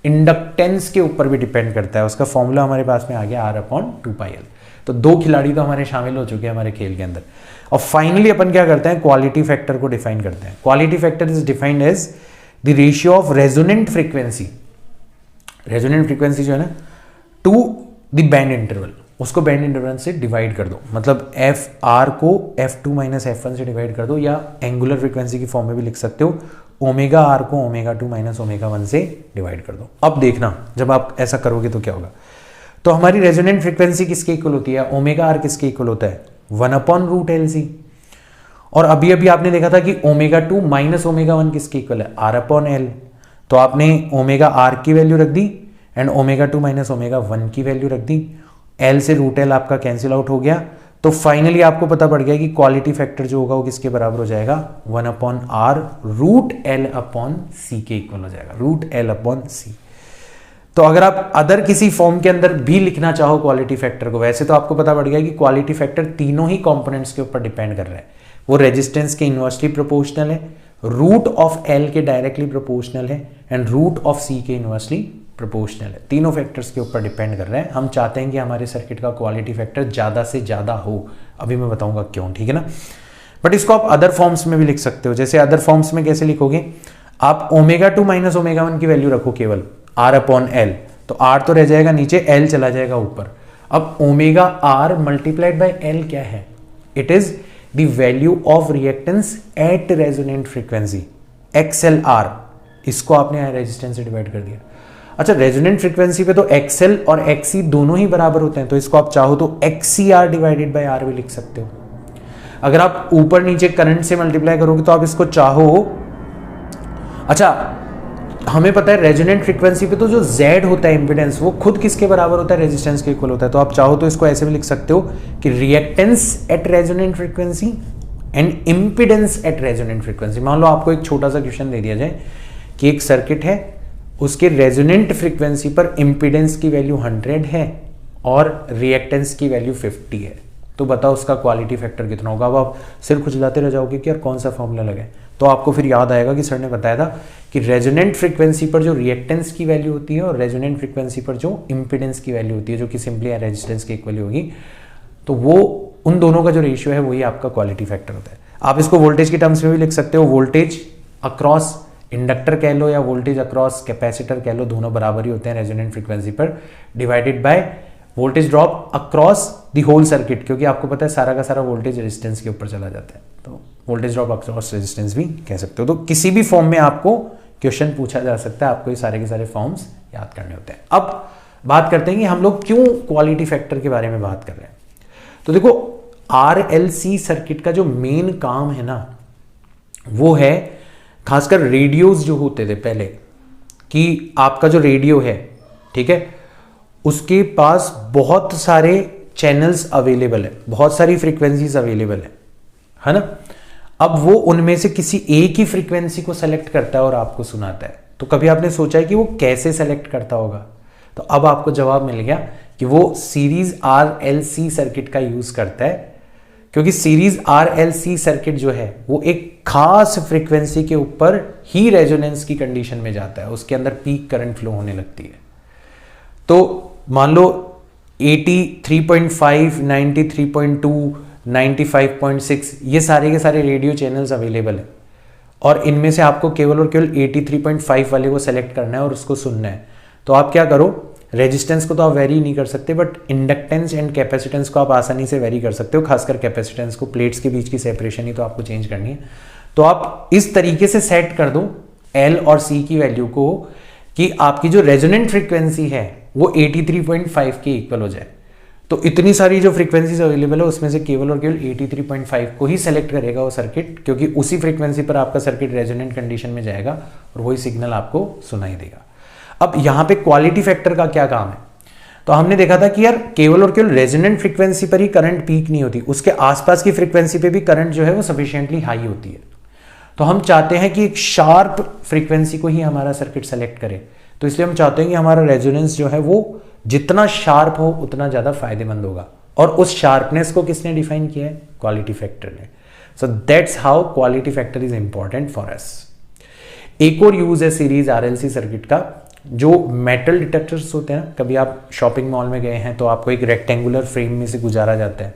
A: इंडक्टेंस के ऊपर भी डिपेंड करता है। उसका फॉर्मूला हमारे पास में आ गया R अपॉन 2 पाई एल। तो 2 खिलाड़ी तो हमारे शामिल हो चुके हैं हमारे खेल के अंदर। और फाइनली अपन क्या करते हैं, क्वालिटी फैक्टर को डिफाइन करते हैं। Quality factor is defined as the ratio of resonant frequency, resonant frequency जो है ना, टू द बैंड इंटरवल, उसको बैंड इंटरवल से डिवाइड कर दो। मतलब एफ आर को F2 माइनस F1 से डिवाइड कर दो, या एंगुलर फ्रीक्वेंसी की फॉर्म में भी लिख सकते हो, ओमेगा आर को ओमेगा 2 माइनस ओमेगा 1 से डिवाइड कर दो। अब देखना जब आप ऐसा करोगे तो क्या होगा। तो हमारी रेजोनेंट फ्रीक्वेंसी किसके इक्वल होती है, ओमेगा आर किसके इक्वल होता है, 1 अपॉन रूट एल सी। और अभी अभी आपने देखा था कि ओमेगा 2 माइनस ओमेगा 1 किसके इक्वल है, R अपॉन एल। तो आपने ओमेगा आर की वैल्यू रख दी एंड ओमेगा 2 माइनस ओमेगा 1 की वैल्यू रख दी, एल से रूट एल आपका कैंसिल आउट हो गया। तो फाइनली आपको पता पड़ गया कि क्वालिटी फैक्टर जो होगा वो किसके बराबर हो जाएगा, 1 upon R root L upon C के इक्वल हो जाएगा, रूट एल अपॉन सी। तो अगर आप अदर किसी फॉर्म के अंदर भी लिखना चाहो क्वालिटी फैक्टर को, वैसे तो आपको पता पड़ गया कि क्वालिटी फैक्टर तीनों ही कंपोनेंट्स के ऊपर डिपेंड कर रहा है। वो रेजिस्टेंस के इनवर्सली प्रोपोर्शनल है, रूट ऑफ एल के डायरेक्टली प्रोपोर्शनल है, एंड रूट ऑफ सी के इनवर्सली प्रोपोर्शनल है। तीनों फैक्टर्स के ऊपर डिपेंड कर रहे हैं। हम चाहते हैं कि हमारे सर्किट का क्वालिटी फैक्टर ज्यादा से ज्यादा हो, अभी मैं बताऊंगा क्यों, ठीक है ना। बट इसको आप अदर फॉर्म्स में भी लिख सकते हो। जैसे अदर फॉर्म्स में कैसे लिखोगे, आप ओमेगा 2 माइनस ओमेगा 1 की वैल्यू रखो केवल R अपॉन एल, तो R तो रह जाएगा नीचे, L चला जाएगा ऊपर। अब omega R multiplied by L क्या है, it is the value of reactance at resonant frequency, XLR। इसको आपने रेजिस्टेंस से डिवाइड कर दिया। अच्छा, रेजोनेंट फ्रीक्वेंसी पे तो एक्सएल और एक्सी दोनों ही बराबर होते हैं, तो इसको आप चाहो तो XCR डिवाइडेड बाय आर भी लिख सकते हो। अगर आप ऊपर नीचे करंट से मल्टीप्लाई करोगे तो आप इसको चाहो, अच्छा हमें पता है रेजोनेंट फ्रीक्वेंसी पे तो जो Z होता है इंपीडेंस, वो खुद किसके बराबर होता है, रेजिस्टेंस के इक्वल होता है। तो आप चाहो तो इसको ऐसे भी लिख सकते हो कि reactance at resonant frequency and impedance at resonant frequency. मान लो आपको एक छोटा सा क्वेश्चन दे दिया जाए कि एक सर्किट है, उसके रेजोनेंट फ्रीक्वेंसी पर इंपीडेंस की वैल्यू 100 है और रिएक्टेंस की वैल्यू 50 है, तो बताओ उसका क्वालिटी फैक्टर कितना होगा। अब आप सिर खुजलाते रह जाओगे कि यार कौन सा फॉर्मूला लगे, तो आपको फिर याद आएगा कि सर ने बताया था कि रेजोनेंट फ्रीक्वेंसी पर जो रिएक्टेंस की वैल्यू होती है और रेजोनेंट फ्रीक्वेंसी पर जो इंपीडेंस की वैल्यू होती है, जो कि सिंपली रेजिस्टेंस के इक्वल होगी, तो वो उन दोनों का जो रेशियो है वही आपका क्वालिटी फैक्टर होता है। आप इसको वोल्टेज के टर्म्स में भी लिख सकते हो, वोल्टेज अक्रॉस इंडक्टर कह लो या वोल्टेज अक्रॉस कैपेसिटर कह लो, दोनों बराबर ही होते हैं रेजोनेंट फ्रीक्वेंसी पर, divided by voltage drop across the whole circuit, क्योंकि आपको पता है सारा का सारा वोल्टेज रेजिस्टेंस के ऊपर चला जाता है, तो वोल्टेज ड्रॉप अक्रॉस रेजिस्टेंस भी कह सकते हो। तो किसी भी फॉर्म में आपको क्वेश्चन पूछा जा सकता है, आपको ये सारे के सारे फॉर्म्स याद करने होते हैं। अब बात करते हैं कि हम लोग क्यों क्वालिटी फैक्टर के बारे में बात कर रहे हैं। तो देखो, RLC सर्किट का जो मेन काम है ना, वो है खासकर रेडियोज जो होते थे पहले, कि आपका जो रेडियो है, ठीक है, उसके पास बहुत सारे चैनल्स अवेलेबल है, बहुत सारी फ्रीक्वेंसीज अवेलेबल है ना। अब वो उनमें से किसी एक ही फ्रीक्वेंसी को सेलेक्ट करता है और आपको सुनाता है। तो कभी आपने सोचा है कि वो कैसे सेलेक्ट करता होगा? तो अब आपको जवाब मिल गया कि वो सीरीज RLC सर्किट का यूज करता है, क्योंकि सीरीज RLC सर्किट जो है वो एक खास फ्रीक्वेंसी के ऊपर ही रेजोनेंस की कंडीशन में जाता है, उसके अंदर पीक करंट फ्लो होने लगती है। तो मान लो 83.5, 93.2, 95.6 ये सारे के सारे रेडियो चैनल्स अवेलेबल है, और इनमें से आपको केवल और केवल 83.5 वाले को सेलेक्ट करना है और उसको सुनना है। तो आप क्या करो, रेजिस्टेंस को तो आप वेरी नहीं कर सकते, बट इंडक्टेंस एंड कैपेसिटेंस को आप आसानी से वेरी कर सकते हो, खासकर कैपेसिटेंस को, प्लेट्स के बीच की सेपरेशन ही तो आपको चेंज करनी है। तो आप इस तरीके से सेट कर दो L और C की वैल्यू को कि आपकी जो रेजोनेंट फ्रीक्वेंसी है वो 83.5 के इक्वल हो जाए। तो इतनी सारी जो फ्रीक्वेंसीज अवेलेबल है उसमें से केवल और केवल 83.5 को ही सेलेक्ट करेगा वो सर्किट, क्योंकि उसी फ्रीक्वेंसी पर आपका सर्किट रेजोनेंट कंडीशन में जाएगा और वही सिग्नल आपको सुनाई देगा। अब यहाँ पे क्वालिटी फैक्टर का क्या काम है? तो हमने देखा था कि यार केवल और केवल रेजोनेंट फ्रीक्वेंसी पर ही करंट पीक नहीं होती, उसके आसपास की फ्रीक्वेंसी पे भी करंट जो है वो सफिशिएंटली हाई होती है। तो हम चाहते हैं कि एक शार्प फ्रीक्वेंसी को ही हमारा सर्किट सेलेक्ट करे, तो इसलिए हम चाहते हैं कि हमारा रेजोनेंस जो है वो जितना शार्प हो उतना ज्यादा फायदेमंद होगा, और उस शार्पनेस को किसने डिफाइन किया है? क्वालिटी फैक्टर ने। So that's how quality factor is important for us. एक और यूज है सीरीज RLC सर्किट का, जो मेटल डिटेक्टर्स होते हैं। कभी आप शॉपिंग मॉल में गए हैं तो आपको एक रेक्टेंगुलर फ्रेम में से गुजारा जाता है।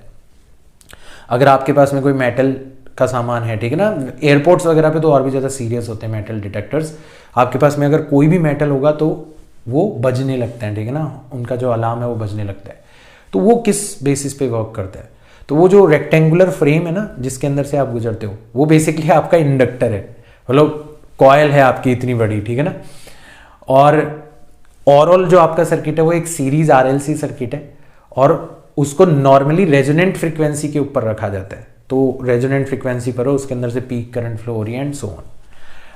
A: अगर आपके पास में कोई मेटल का सामान है, ठीक है ना, एयरपोर्ट्स वगैरह पे तो और भी ज़्यादा सीरियस होते हैं मेटल डिटेक्टर्स। आपके पास में अगर कोई भी मेटल होगा तो वो बजने लगता है, ठीक है ना, उनका जो अलार्म है वो बजने लगता है। तो वो किस बेसिस पे वर्क करता है? तो वो जो रेक्टेंगुलर फ्रेम है ना जिसके अंदर से आप गुजरते हो, वो बेसिकली आपका इंडक्टर है, मतलब कॉयल है आपकी इतनी बड़ी, ठीक है ना। और ओवरऑल जो आपका सर्किट है वो एक सीरीज RLC सर्किट है, और उसको नॉर्मली रेजोनेंट फ्रीक्वेंसी के ऊपर रखा जाता है। तो रेजोनेंट फ्रीक्वेंसी पर हो, उसके अंदर से पीक करंट फ्लो हो रही है एंड सो ऑन।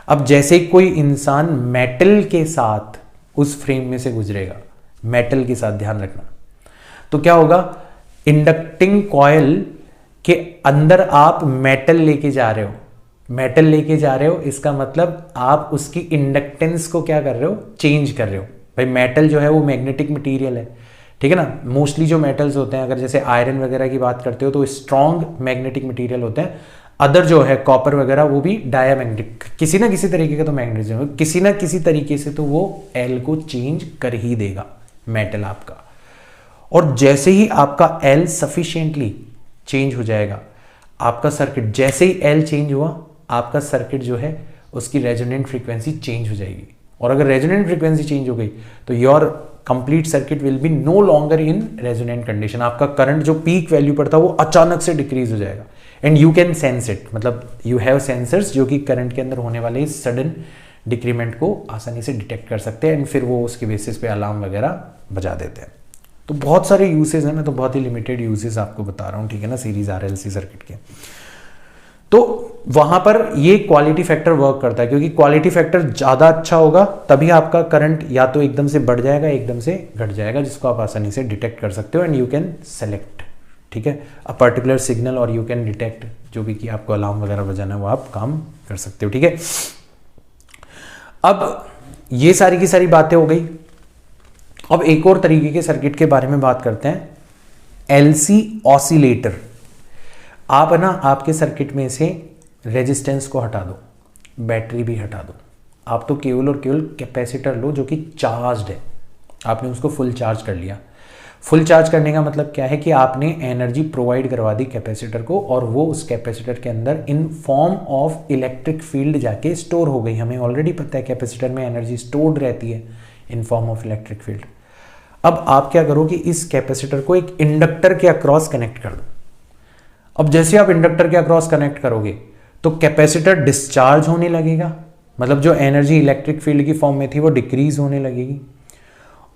A: अब जैसे कोई इंसान मेटल के साथ उस फ्रेम में से गुजरेगा, मेटल के साथ, ध्यान रखना, तो क्या होगा, इंडक्टिंग कॉयल के अंदर आप मेटल लेके जा रहे हो, मेटल लेके जा रहे हो, इसका मतलब आप उसकी इंडक्टेंस को क्या कर रहे हो, चेंज कर रहे हो। भाई मेटल जो है वो मैग्नेटिक मटेरियल है, ठीक है ना। मोस्टली जो मेटल्स होते हैं, अगर जैसे आयरन वगैरह की बात करते हो तो स्ट्रॉन्ग मैग्नेटिक मटेरियल होते हैं। अदर जो है कॉपर वगैरह वो भी डायमैग्नेटिक, किसी ना किसी तरीके का तो मैग्नेटिज्म, किसी ना किसी तरीके से तो वो L को चेंज कर ही देगा मेटल आपका। और जैसे ही आपका L सफिशिएंटली चेंज हो जाएगा, आपका सर्किट, जैसे ही L चेंज हुआ, आपका सर्किट जो है उसकी रेजोनेंट फ्रीक्वेंसी चेंज हो जाएगी। और अगर रेजोनेंट फ्रीक्वेंसी चेंज हो गई तो your complete circuit will be no longer in resonant condition. आपका करंट जो पीक वैल्यू पर था वो अचानक से डिक्रीज हो जाएगा, and you can sense it, मतलब यू हैव सेंसर्स जो कि करंट के अंदर होने वाले सडन डिक्रीमेंट को आसानी से डिटेक्ट कर सकते हैं एंड फिर वो उसके बेसिस पे अलार्म वगैरह बजा देते हैं। तो बहुत सारे यूसेज हैं, मैं तो बहुत ही लिमिटेड यूसेज आपको बता रहा हूँ, ठीक है ना, सीरीज आरएलसी सर्किट के। तो वहां पर ये क्वालिटी फैक्टर वर्क करता है, क्योंकि क्वालिटी फैक्टर ज़्यादा अच्छा होगा तभी आपका करंट या तो एकदम से बढ़ जाएगा एकदम से घट जाएगा, जिसको आप आसानी से डिटेक्ट कर सकते हो एंड यू कैन सेलेक्ट, ठीक है, अ पर्टिकुलर सिग्नल और यू कैन डिटेक्ट जो भी कि आपको अलार्म वगैरह बजाना है वो आप काम कर सकते हो, ठीक है। अब ये सारी की सारी बातें हो गई। अब एक और तरीके के सर्किट के बारे में बात करते हैं, एलसी ऑसिलेटर। आप ना आपके सर्किट में से रेजिस्टेंस को हटा दो, बैटरी भी हटा दो, आप तो केवल और केवल कैपेसिटर लो जो कि चार्ज्ड है, आपने उसको फुल चार्ज कर लिया। फुल चार्ज करने का मतलब क्या है कि आपने एनर्जी प्रोवाइड करवा दी कैपेसिटर को और वो उस कैपेसिटर के अंदर in form of electric field जाके स्टोर हो गई। हमें ऑलरेडी पता है कैपेसिटर में एनर्जी स्टोर्ड रहती है in form of electric field. अब आप क्या करो कि इस कैपेसिटर को एक इंडक्टर के अक्रॉस कनेक्ट कर दो। अब जैसे आप इंडक्टर के अक्रॉस कनेक्ट करोगे तो कैपेसिटर डिस्चार्ज होने लगेगा, मतलब जो एनर्जी इलेक्ट्रिक फील्ड की फॉर्म में थी वो डिक्रीज होने लगेगी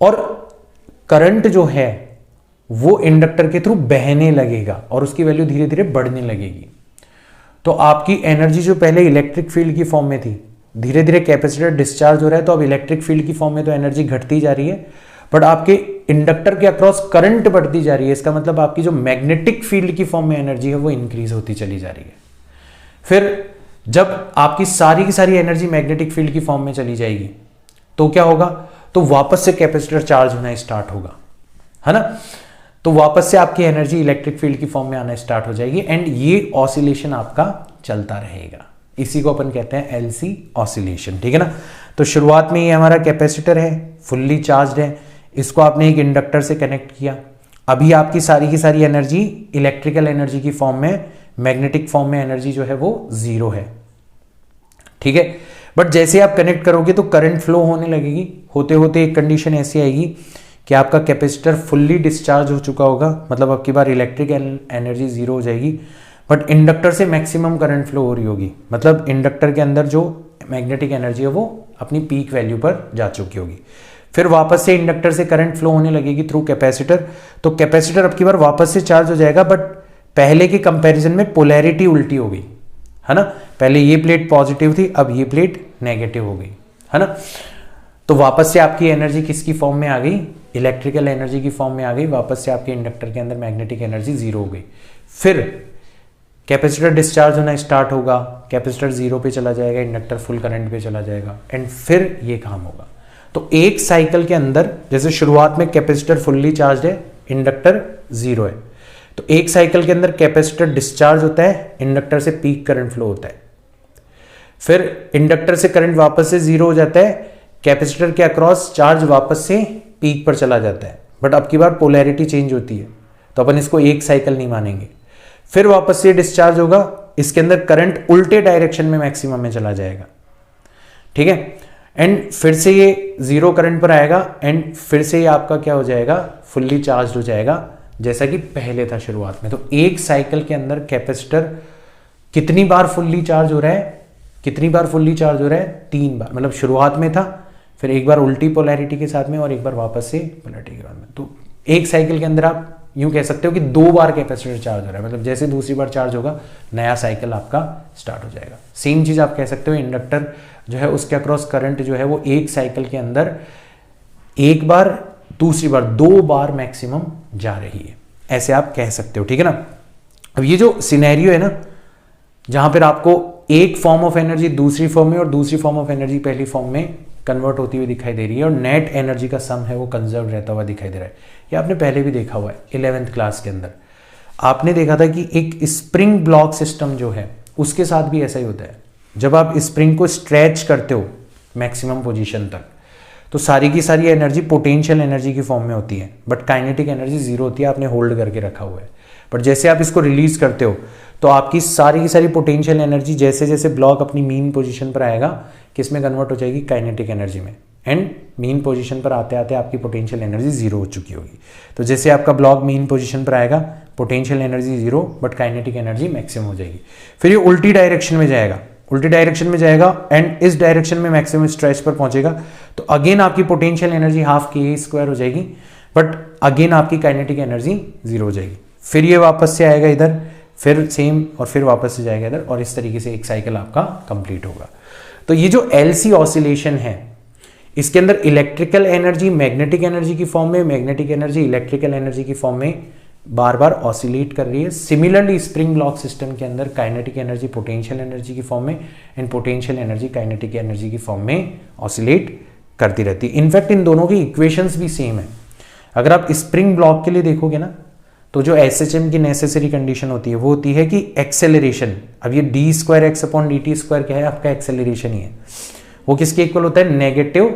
A: और करंट जो है वो इंडक्टर के थ्रू बहने लगेगा और उसकी वैल्यू धीरे धीरे बढ़ने लगेगी। तो आपकी एनर्जी जो पहले इलेक्ट्रिक फील्ड की फॉर्म में थी, धीरे धीरे कैपेसिटर डिस्चार्ज हो रहा है तो अब इलेक्ट्रिक फील्ड की फॉर्म में तो एनर्जी घटती जा रही है, बट आपके इंडक्टर के अक्रॉस करंट बढ़ती जा रही है। इसका मतलब आपकी जो मैग्नेटिक फील्ड की फॉर्म में एनर्जी है वो इंक्रीज होती चली जा रही है। फिर जब आपकी सारी की सारी एनर्जी मैग्नेटिक फील्ड की फॉर्म में चली जाएगी तो क्या होगा, तो वापस से कैपेसिटर चार्ज होना स्टार्ट होगा, है ना। तो वापस से आपकी एनर्जी इलेक्ट्रिक फील्ड की फॉर्म में आना स्टार्ट हो जाएगी एंड ये ऑसिलेशन आपका चलता रहेगा। इसी को अपन कहते हैं एलसी ऑसिलेशन, ठीक है ना। तो शुरुआत में ये हमारा कैपेसिटर है, फुल्ली चार्ज्ड है, इसको आपने एक इंडक्टर से कनेक्ट किया। अभी आपकी सारी की सारी एनर्जी इलेक्ट्रिकल एनर्जी की फॉर्म में, मैग्नेटिक फॉर्म में एनर्जी जो है वो जीरो है, ठीक है। बट जैसे आप कनेक्ट करोगे तो करंट फ्लो होने लगेगी, होते होते एक कंडीशन ऐसी आएगी कि आपका कैपेसिटर फुल्ली डिस्चार्ज हो चुका होगा, मतलब अब की बार इलेक्ट्रिक एनर्जी जीरो हो जाएगी, बट इंडक्टर से मैक्सिमम करंट फ्लो हो रही होगी, मतलब इंडक्टर के अंदर जो मैग्नेटिक एनर्जी है वो अपनी पीक वैल्यू पर जा चुकी होगी। फिर वापस से इंडक्टर से करंट फ्लो होने लगेगी थ्रू कैपेसिटर, तो कैपेसिटर अब की बार वापस से चार्ज हो जाएगा, बट पहले के कंपैरिजन में पोलैरिटी उल्टी हो गई, है ना। पहले ये प्लेट पॉजिटिव थी, अब ये प्लेट नेगेटिव हो गई, है ना। तो वापस से आपकी एनर्जी किसकी फॉर्म में आ गई, इलेक्ट्रिकल एनर्जी की फॉर्म में आ गई। वापस से आपके इंडक्टर के अंदर मैग्नेटिक एनर्जी जीरो हो गई। फिर कैपेसिटर डिस्चार्ज होना स्टार्ट होगा, कैपेसिटर जीरो पे चला जाएगा, इंडक्टर फुल करंट पे चला जाएगा एंड फिर ये काम होगा। तो एक साइकिल के अंदर, जैसे शुरुआत में कैपेसिटर फुल्ली चार्ज है, इंडक्टर जीरो है, तो एक साइकिल के अंदर कैपेसिटर डिस्चार्ज होता है, इंडक्टर से पीक करंट फ्लो होता है। फिर इंडक्टर से करंट वापस से जीरो हो जाता है, कैपेसिटर के अक्रॉस चार्ज वापस से पीक पर चला जाता है, बट अब की बार पोलैरिटी चेंज होती है, तो अपन इसको एक साइकिल नहीं मानेंगे। फिर वापस से डिस्चार्ज होगा, इसके अंदर करंट उल्टे डायरेक्शन में मैक्सिमम में चला जाएगा, ठीक है, एंड फिर से ये जीरो करंट पर आएगा एंड फिर से ये आपका क्या हो जाएगा, फुल्ली चार्ज हो जाएगा जैसा कि पहले था शुरुआत में। तो एक साइकिल के अंदर कैपेसिटर कितनी बार फुल्ली चार्ज हो रहा है, कितनी बार फुल्ली चार्ज हो रहा है, 3 बार, मतलब शुरुआत में था, फिर एक बार उल्टी पोलैरिटी के साथ में और एक बार वापस से पोलैरिटी के बाद में। तो एक साइकिल के अंदर आप यूं कह सकते हो कि 2 बार कैपेसिटर चार्ज हो रहा है, मतलब जैसे दूसरी बार चार्ज होगा नया साइकिल आपका स्टार्ट हो जाएगा। सेम चीज आप कह सकते हो, इंडक्टर जो है उसके अक्रॉस करंट जो है वो एक साइकिल के अंदर एक बार, दूसरी बार 2 बार मैक्सिमम जा रही है, ऐसे आप कह सकते हो, ठीक है ना। अब ये जो सिनेरियो है ना, जहां पर आपको एक फॉर्म ऑफ एनर्जी दूसरी फॉर्म में और दूसरी फॉर्म ऑफ एनर्जी पहली फॉर्म में कन्वर्ट होती हुई दिखाई दे रही है और नेट एनर्जी का सम है वो कंजर्व रहता हुआ दिखाई दे रहा है, ये आपने पहले भी देखा हुआ है 11th क्लास के अंदर। आपने देखा था कि एक स्प्रिंग ब्लॉक सिस्टम जो है उसके साथ भी ऐसा ही होता है। जब आप स्प्रिंग को स्ट्रेच करते हो मैक्सिमम पोजीशन तक, तो सारी की सारी एनर्जी पोटेंशियल एनर्जी की फॉर्म में होती है, बट काइनेटिक एनर्जी जीरो होती है, आपने होल्ड करके रखा हुआ है। बट जैसे आप इसको रिलीज करते हो तो आपकी सारी की सारी पोटेंशियल एनर्जी जैसे जैसे ब्लॉक अपनी मीन पोजीशन पर आएगा, किसमें कन्वर्ट हो जाएगी, काइनेटिक एनर्जी में, एंड मीन पोजीशन पर आते आते आपकी पोटेंशियल एनर्जी जीरो हो चुकी होगी। तो जैसे आपका ब्लॉक मीन पोजीशन पर आएगा, potential energy zero but kinetic energy maximum हो जाएगी। फिर ये उल्टी डायरेक्शन में जाएगा, उल्टी डायरेक्शन में जाएगा एंड इस डायरेक्शन में मैक्सिमम स्ट्रेच पर पहुंचेगा, तो अगेन आपकी पोटेंशियल एनर्जी हाफ के स्क्वायर हो जाएगी, बट अगेन आपकी काइनेटिक एनर्जी जीरो हो जाएगी। फिर ये वापस से आएगा इधर, फिर सेम, और फिर वापस से जाएगा इधर, और इस तरीके से एक साइकिल आपका कंप्लीट होगा। तो ये जो एलसी ऑसिलेशन है, इसके अंदर इलेक्ट्रिकल एनर्जी मैग्नेटिक एनर्जी की फॉर्म में, मैग्नेटिक एनर्जी इलेक्ट्रिकल एनर्जी की फॉर्म में बार बार ऑसिलेट कर रही है। सिमिलरली स्प्रिंग ब्लॉक सिस्टम के अंदर काइनेटिक एनर्जी पोटेंशियल एनर्जी की फॉर्म में and potential energy kinetic energy की फॉर्म में ऑसिलेट करती रहती है। इनफैक्ट इन दोनों की इक्वेशंस भी सेम है। अगर आप स्प्रिंग ब्लॉक के लिए देखोगे ना, तो जो एसएचएम की नेसेसरी कंडीशन होती है वो होती है कि एक्सेलरेशन, अब ये D square x upon D T square क्या है, आपका एक्सेलरेशन ही है, वो किसके इक्वल होता है, negative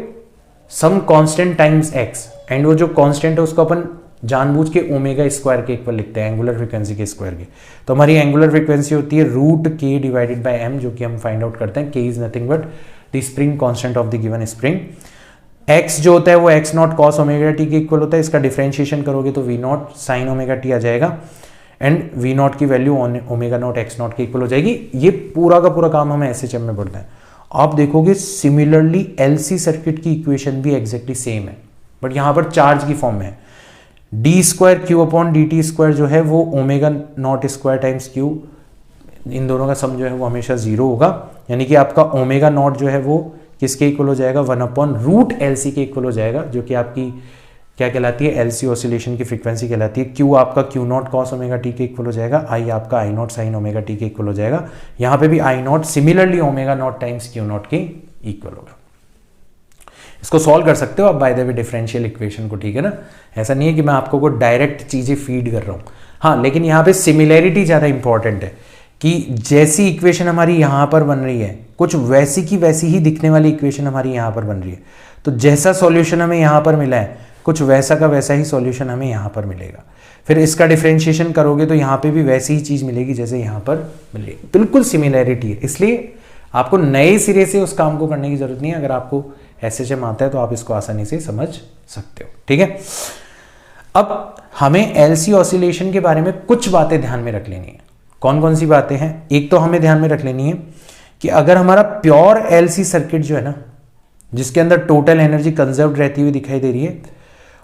A: some constant times X, and वो जो कांस्टेंट है उसको अपन जानबूझ के ओमेगा स्क्वायर के इक्वल लिखते हैं, एंगुलर फ्रीक्वेंसी के स्क्वायर के। तो हमारी एंगुलर फ्रीक्वेंसी होती है रूट के डिवाइडेड बाय एम, जो कि हम फाइंड आउट करते हैं, K is nothing but the spring constant of the given spring. X जो होता है वो X naught cos omega T के इक्वल होता है, इसका डिफरेंशिएशन करोगे तो V naught sine omega T आ जाएगा, एंड वी नॉट की value omega naught X naught के इक्वल हो जाएगी। ये पूरा का पूरा काम हमें एसएचएम में पढ़ते हैं। आप देखोगे सिमिलरली एलसी सर्किट की इक्वेशन भी एग्जैक्टली सेम है, बट यहां पर चार्ज की फॉर्म में है। D square Q upon D T square जो है वो omega naught square times Q, इन दोनों का सम जो है वो हमेशा जीरो होगा, यानी कि आपका ओमेगा नॉट जो है वो किसके इक्वल हो जाएगा, 1 अपॉन रूट एलसी के इक्वल हो जाएगा, जो कि आपकी क्या कहलाती है, एलसी ऑसिलेशन की फ्रीक्वेंसी कहलाती है। क्यू आपका Q naught cos omega T के इक्वल हो जाएगा, आई आपका I naught sine omega T के इक्वल हो जाएगा। यहाँ पे भी I naught similarly omega naught times Q naught के इक्वल होगा। इसको सॉल्व कर सकते हो आप by the way differential equation को, ठीक है ना। ऐसा नहीं है कि मैं आपको को डायरेक्ट चीजें फीड कर रहा हूँ, हाँ, लेकिन यहाँ पे सिमिलैरिटी ज्यादा इंपॉर्टेंट है कि जैसी इक्वेशन हमारी यहाँ पर बन रही है, कुछ वैसी की वैसी ही दिखने वाली इक्वेशन हमारी यहाँ पर बन रही है। तो जैसा सॉल्यूशन हमें यहाँ पर मिला है, कुछ वैसा का वैसा ही सॉल्यूशन हमें यहाँ पर मिलेगा। फिर इसका डिफरेंशिएशन करोगे तो यहाँ पे भी वैसी ही चीज मिलेगी जैसे यहाँ पर मिलेगी, बिल्कुल सिमिलैरिटी है। इसलिए आपको नए सिरे से उस काम को करने की जरूरत नहीं है। अगर आपको एसएचएम आता है तो आप इसको आसानी से समझ सकते हो, ठीक है। अब हमें एलसी ऑसिलेशन के बारे में कुछ बातें ध्यान में रख लेनी है। कौन कौन सी बातें हैं? एक तो हमें ध्यान में रख लेनी है कि अगर हमारा प्योर एलसी सर्किट जो है ना, जिसके अंदर टोटल एनर्जी कंजर्व रहती हुई दिखाई दे रही है,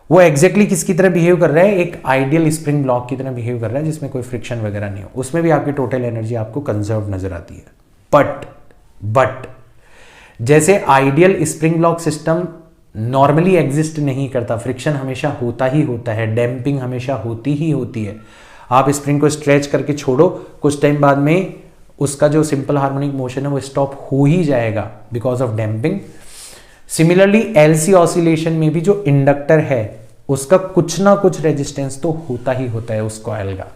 A: वो एग्जैक्टली किसकी तरह बिहेव कर रहा है, एक आइडियल स्प्रिंग ब्लॉक की तरह बिहेव कर रहा है, जिसमें कोई फ्रिक्शन वगैरह नहीं हो, उसमें भी आपकी टोटल एनर्जी आपको कंजर्व नजर आती है। बट जैसे ideal spring block system normally exist नहीं करता, फ्रिक्शन हमेशा होता ही होता है, डैम्पिंग हमेशा होती ही होती है। आप स्प्रिंग को स्ट्रेच करके छोड़ो, कुछ टाइम बाद में उसका जो सिंपल हार्मोनिक मोशन है वो स्टॉप हो ही जाएगा because of damping. Similarly LC oscillation में भी जो इंडक्टर है उसका कुछ ना कुछ रेजिस्टेंस तो होता ही होता है उस कॉइल का,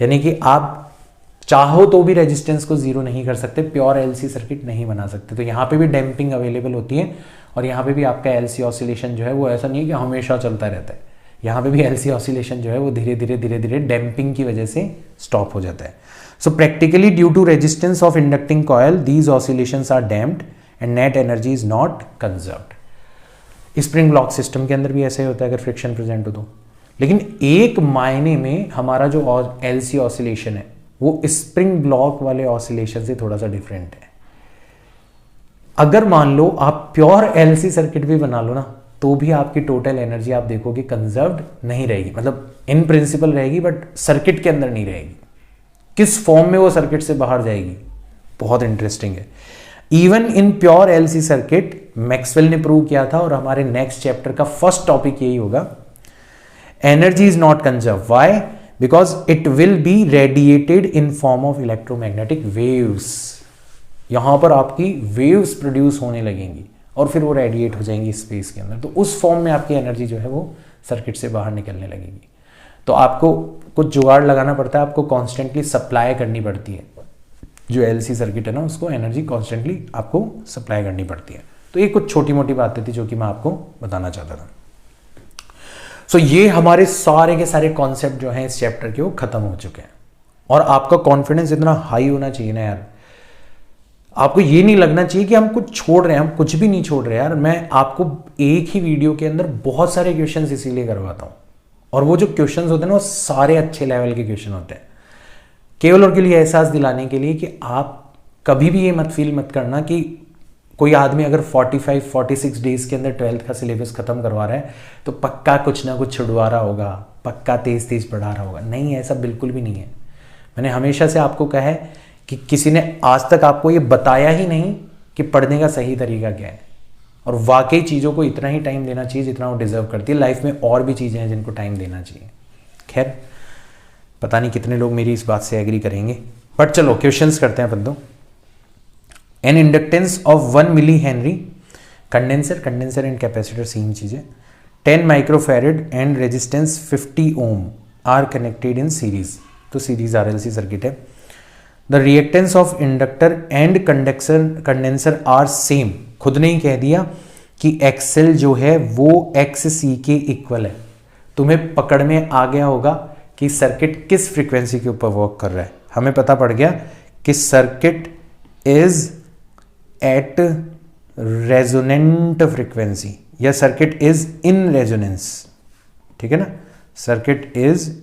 A: यानी कि आप चाहो तो भी रेजिस्टेंस को जीरो नहीं कर सकते, प्योर एलसी सर्किट नहीं बना सकते। तो यहाँ पे भी डैम्पिंग अवेलेबल होती है और यहाँ पे भी आपका एलसी ऑसिलेशन जो है वो ऐसा नहीं है कि हमेशा चलता रहता है। यहाँ पे भी एलसी ऑसिलेशन जो है वो धीरे धीरे डैम्पिंग की वजह से स्टॉप हो जाता है। So practically due to resistance of inducting coil these oscillations are damped and net energy is not conserved. Spring block system के अंदर भी ऐसा ही होता है अगर फ्रिक्शन प्रेजेंट हो तो। लेकिन एक मायने में हमारा जो एलसी ऑसिलेशन है वो स्प्रिंग ब्लॉक वाले ऑसिलेशन से थोड़ा सा डिफरेंट है। अगर मान लो आप प्योर एलसी सर्किट भी बना लो ना, तो भी आपकी टोटल एनर्जी आप देखोगे कंजर्व्ड नहीं रहेगी, मतलब इन प्रिंसिपल रहेगी बट सर्किट के अंदर नहीं रहेगी। किस फॉर्म में वो सर्किट से बाहर जाएगी, बहुत इंटरेस्टिंग है। Even in pure LC circuit Maxwell ने प्रूव किया था और हमारे नेक्स्ट चैप्टर का फर्स्ट टॉपिक यही होगा, energy is not conserve. Why? Because it will be radiated in form of electromagnetic waves. यहां पर आपकी वेव्स प्रोड्यूस होने लगेंगी और फिर वो रेडिएट हो जाएंगी स्पेस के अंदर, तो उस फॉर्म में आपकी एनर्जी जो है वो सर्किट से बाहर निकलने लगेगी। तो आपको कुछ जुगाड़ लगाना पड़ता है, आपको कॉन्स्टेंटली सप्लाई करनी पड़ती है। जो एलसी सर्किट है ना उसको एनर्जी कॉन्स्टेंटली आपको सप्लाई करनी पड़ती है। तो ये कुछ छोटी मोटी बातें थी जो कि मैं आपको बताना चाहता था। सो ये हमारे सारे के सारे कॉन्सेप्ट जो हैं इस चैप्टर के वो खत्म हो चुके हैं। और आपका कॉन्फिडेंस इतना हाई होना चाहिए ना यार, आपको ये नहीं लगना चाहिए कि हम कुछ छोड़ रहे हैं, हम कुछ भी नहीं छोड़ रहे यार। मैं आपको एक ही वीडियो के अंदर बहुत सारे क्वेश्चंस इसीलिए करवाता हूं, और वो जो क्वेश्चंस होते हैं ना वो सारे अच्छे लेवल के क्वेश्चन होते हैं, केवल और के लिए एहसास दिलाने के लिए कि आप कभी भी ये मत फील मत करना कि कोई आदमी अगर 45-46 डेज के अंदर 12th का सिलेबस खत्म करवा रहा है तो पक्का कुछ ना कुछ छुड़वा रहा होगा, पक्का तेज तेज पढ़ा रहा होगा। नहीं, ऐसा बिल्कुल भी नहीं है। मैंने हमेशा से आपको कहा है कि किसी ने आज तक आपको ये बताया ही नहीं कि पढ़ने का सही तरीका क्या है, और वाकई चीज़ों को इतना ही टाइम देना चाहिए जितना वो डिजर्व करती है। लाइफ में और भी चीज़ें हैं जिनको टाइम देना चाहिए। खैर, पता नहीं कितने लोग मेरी इस बात से एग्री करेंगे, बट चलो क्वेश्चंस करते हैं बंदो। An inductance of 1 milli henry, condenser and capacitor same चीज़ है, 10 microfarad and resistance 50 ohm are connected in series. तो सीरीज RLC सर्किट है। The reactance of inductor and condenser are same. खुद ने ही कह दिया कि XL जो है वो XC के इक्वल है। तुम्हें पकड़ में आ गया होगा कि सर्किट किस फ्रीक्वेंसी के ऊपर वर्क कर रहा है। हमें पता पड़ गया कि circuit is at resonant frequency या सर्किट इज इन रेजोनेंस। ठीक है ना, circuit is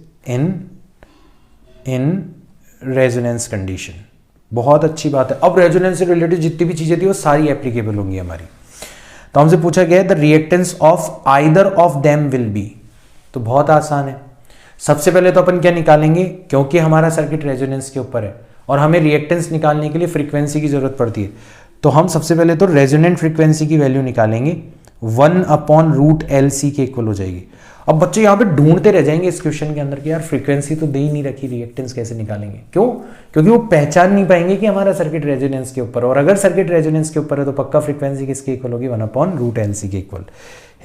A: in resonance condition. बहुत अच्छी बात है। अब रेजोनेंस से रिलेटेड जितनी भी चीजें थी वो सारी एप्लीकेबल होंगी हमारी। तो हमसे पूछा गया है the reactance of either of them will be. तो बहुत आसान है। सबसे पहले तो अपन क्या निकालेंगे, क्योंकि हमारा सर्किट रेजोनेंस के ऊपर है और हमें रिएक्टेंस निकालने के लिए फ्रीक्वेंसी की जरूरत पड़ती है, तो हम सबसे पहले तो रेजोनेंट फ्रीक्वेंसी की वैल्यू निकालेंगे। 1/√LC के इक्वल हो जाएगी। अब बच्चे यहाँ पे ढूंढते रह जाएंगे इस क्वेश्चन के अंदर कि यार फ्रीक्वेंसी तो दे ही नहीं रखी, रिएक्टेंस कैसे निकालेंगे। क्यों? क्योंकि वो पहचान नहीं पाएंगे कि हमारा सर्किट रेजोनेंस के ऊपर, और अगर सर्किट रेजोनेंस के ऊपर है तो पक्का फ्रीक्वेंसी किसके इक्वल होगी, 1/√LC के इक्वल।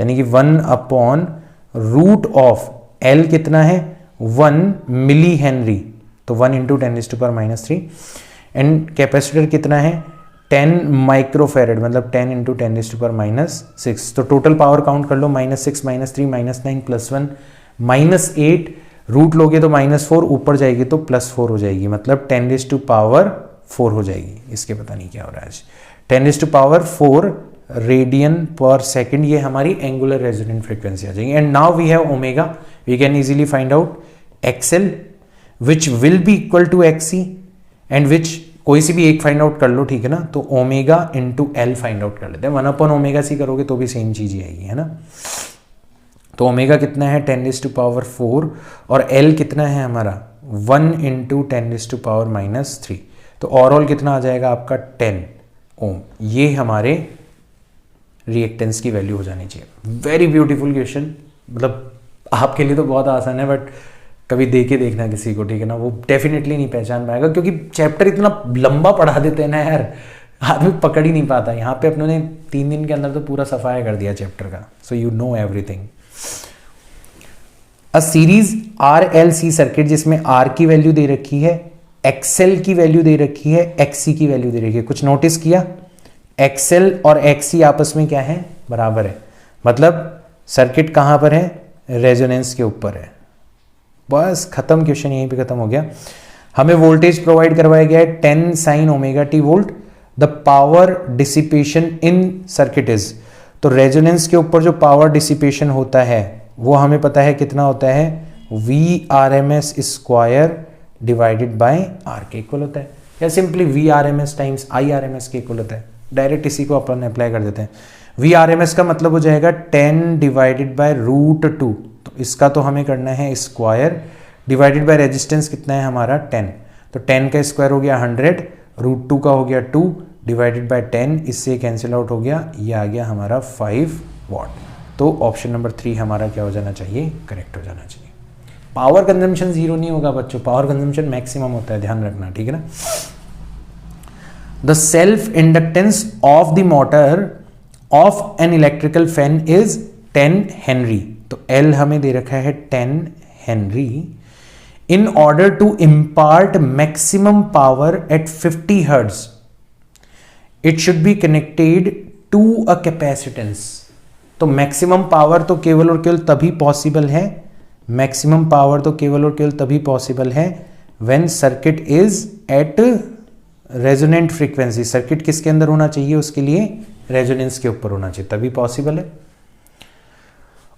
A: यानी कि 1/√L कितना है, 1 मिली हेनरी, तो 1 × 10⁻³ एंड कैपेसिटर कितना है 10 माइक्रोफेरेड, मतलब 10 × 10⁻⁶। तो टोटल पावर काउंट कर लो, -6 -3 -9 +1 -8, रूट लोगे तो -4, ऊपर जाएगी तो +4 हो जाएगी, मतलब 10⁻⁴ हो जाएगी। इसके पता नहीं क्या हो रहा है आज। 10⁻⁴ रेडियन पर सेकेंड, ये हमारी एंगुलर रेजोनेंट फ्रीक्वेंसी आ जाएगी। And now we have omega, we can easily find out XL which will be equal to XC and which कोई सी भी एक फाइंड आउट कर लो, ठीक है ना। तो ओमेगा × L फाइंड आउट कर लेते हैं। 1/ωc करोगे तो भी सेम चीज ही आएगी, है ना। तो ओमेगा कितना है 10⁻⁴ और L कितना है हमारा 1 × 10⁻⁻3। तो ओवरऑल कितना आ जाएगा आपका 10 ओम। ये हमारे रिएक्टेंस की वैल्यू हो जानी चाहिए। वेरी ब्यूटीफुल क्वेश्चन, मतलब आपके लिए तो बहुत आसान है, बट कभी दे के देखना किसी को, ठीक है ना, वो डेफिनेटली नहीं पहचान पाएगा, क्योंकि चैप्टर इतना लंबा पढ़ा देते हैं ना यार, आदमी पकड़ ही नहीं पाता। यहाँ पे अपनों ने 3 दिन के अंदर तो पूरा सफाया कर दिया चैप्टर का। So you know everything. A series RLC circuit जिसमें R की वैल्यू दे रखी है, XL की वैल्यू दे रखी है, XC की वैल्यू दे रखी है। कुछ नोटिस किया, XL और XC आपस में क्या है, बराबर है, मतलब सर्किट कहां पर है, रेजोनेंस के ऊपर है। बस खत्म, क्वेश्चन यहीं पे खत्म हो गया। हमें वोल्टेज प्रोवाइड करवाया गया है 10 sin ωt volt. The power dissipation in circuit is, तो रेजोनेंस के ऊपर जो पावर डिसिपेशन होता है वो हमें पता है कितना होता है, VRMS² डिवाइडेड बाय R के इक्वल होता है, या सिंपली VRMS टाइम्स IRMS के इक्वल होता है। डायरेक्ट इसी को अपन अप्लाई कर देते हैं। VRMS का मतलब हो जाएगा 10 डिवाइडेड बाय √2, तो इसका तो हमें करना है स्क्वायर, डिवाइडेड बाय रेजिस्टेंस कितना है हमारा 10, तो 10 का स्क्वायर हो गया 100, √2 का हो गया 2 डिवाइडेड बाय 10, इससे कैंसिल आउट हो गया, ये आ गया हमारा 5 वाट। तो ऑप्शन नंबर 3 हमारा क्या हो जाना चाहिए, करेक्ट हो जाना चाहिए। पावर कंजम्पशन 0 नहीं होगा बच्चों, पावर कंजम्पशन मैक्सिमम होता है, ध्यान रखना, ठीक है ना। The self inductance of the motor of an electrical fan is 10 henry, तो L हमें दे रखा है 10 henry. In order to impart maximum power at 50 hertz it should be connected to a capacitance. तो मैक्सिमम पावर तो केवल और केवल तभी पॉसिबल है, मैक्सिमम पावर तो केवल और केवल तभी पॉसिबल है when circuit is at resonant frequency. Circuit किसके अंदर होना चाहिए, उसके लिए रेजोनेंस के ऊपर होना चाहिए, तभी पॉसिबल है।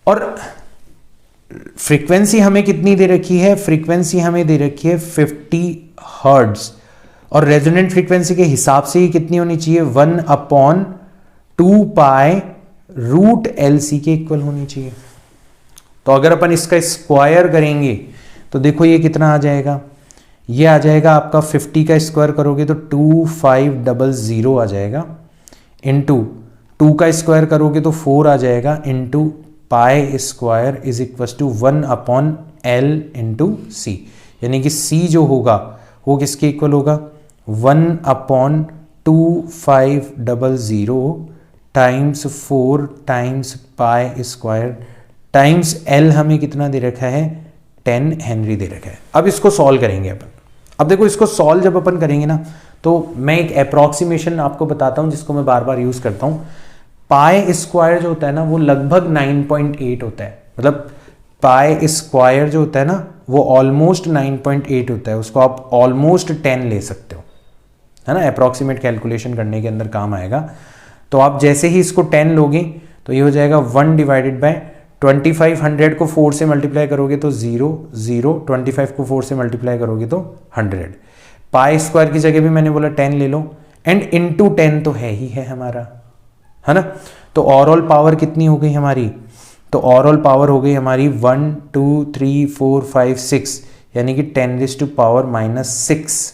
A: और फ्रीक्वेंसी हमें कितनी दे रखी है, फ्रीक्वेंसी हमें दे रखी है 50 हर्ट्ज, और रेजोनेंट फ्रीक्वेंसी के हिसाब से ही कितनी होनी चाहिए, 1/2π√LC के इक्वल होनी चाहिए। तो अगर अपन इसका स्क्वायर करेंगे तो देखो ये कितना आ जाएगा, ये आ जाएगा आपका 50 का स्क्वायर करोगे तो 2500 आ जाएगा, इंटू 2 का स्क्वायर करोगे तो 4 आ जाएगा, into pi square is equal to 1/L into C, यानी कि सी जो होगा वो किसके इक्वल होगा, 1/2500 times 4 times pi square times L हमें कितना दे रखा है, 10 हेनरी दे रखा है। अब इसको सॉल्व करेंगे अपन। अब देखो इसको सॉल्व जब अपन करेंगे ना, तो मैं एक अप्रॉक्सीमेशन आपको बताता हूं जिसको मैं बार बार यूज करता हूं। पाई स्क्वायर जो होता है ना वो लगभग 9.8 होता है, मतलब पाई स्क्वायर जो होता है ना वो ऑलमोस्ट 9.8 होता है, उसको आप ऑलमोस्ट 10 ले सकते हो, है ना, अप्रॉक्सीमेट कैलकुलेशन करने के अंदर काम आएगा। तो आप जैसे ही इसको 10 लोगे तो ये हो जाएगा 1/2500 को 4 से मल्टीप्लाई करोगे तो 0 0, 25 को 4 से मल्टीप्लाई करोगे तो 100। पाई स्क्वायर की जगह भी मैंने बोला 10 ले लो, एंड इनटू 10 तो है ही है हमारा, है ना। तो ओवरऑल पावर कितनी हो गई हमारी, तो ओवरऑल पावर हो गई हमारी 1 2 3 4 5 6, यानी कि 10⁻⁻6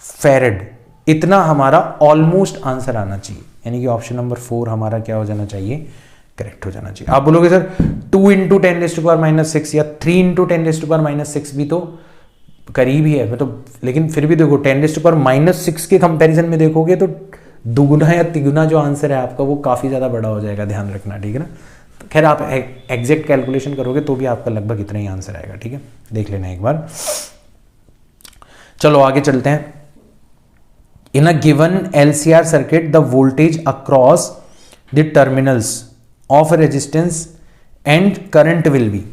A: फेरेड। इतना हमारा ऑलमोस्ट आंसर आना चाहिए, यानी कि ऑप्शन नंबर 4 हमारा क्या हो जाना चाहिए, करेक्ट हो जाना चाहिए। आप बोलोगे सर 2 × 10⁻⁻6 या 3 × 10⁻⁻6 भी तो करीब ही है, मतलब लेकिन फिर भी देखो 10⁻⁻6 के कंपैरिजन में देखोगे तो दुगुना या तिगुना जो आंसर है आपका वो काफी ज्यादा बड़ा हो जाएगा, ध्यान रखना, ठीक है ना। तो खैर आप एग्जैक्ट कैलकुलेशन करोगे तो भी आपका लगभग इतना ही आंसर आएगा, ठीक है, देख लेना एक बार। चलो आगे चलते हैं। In a given LCR circuit the voltage across the terminals of resistance and current will be.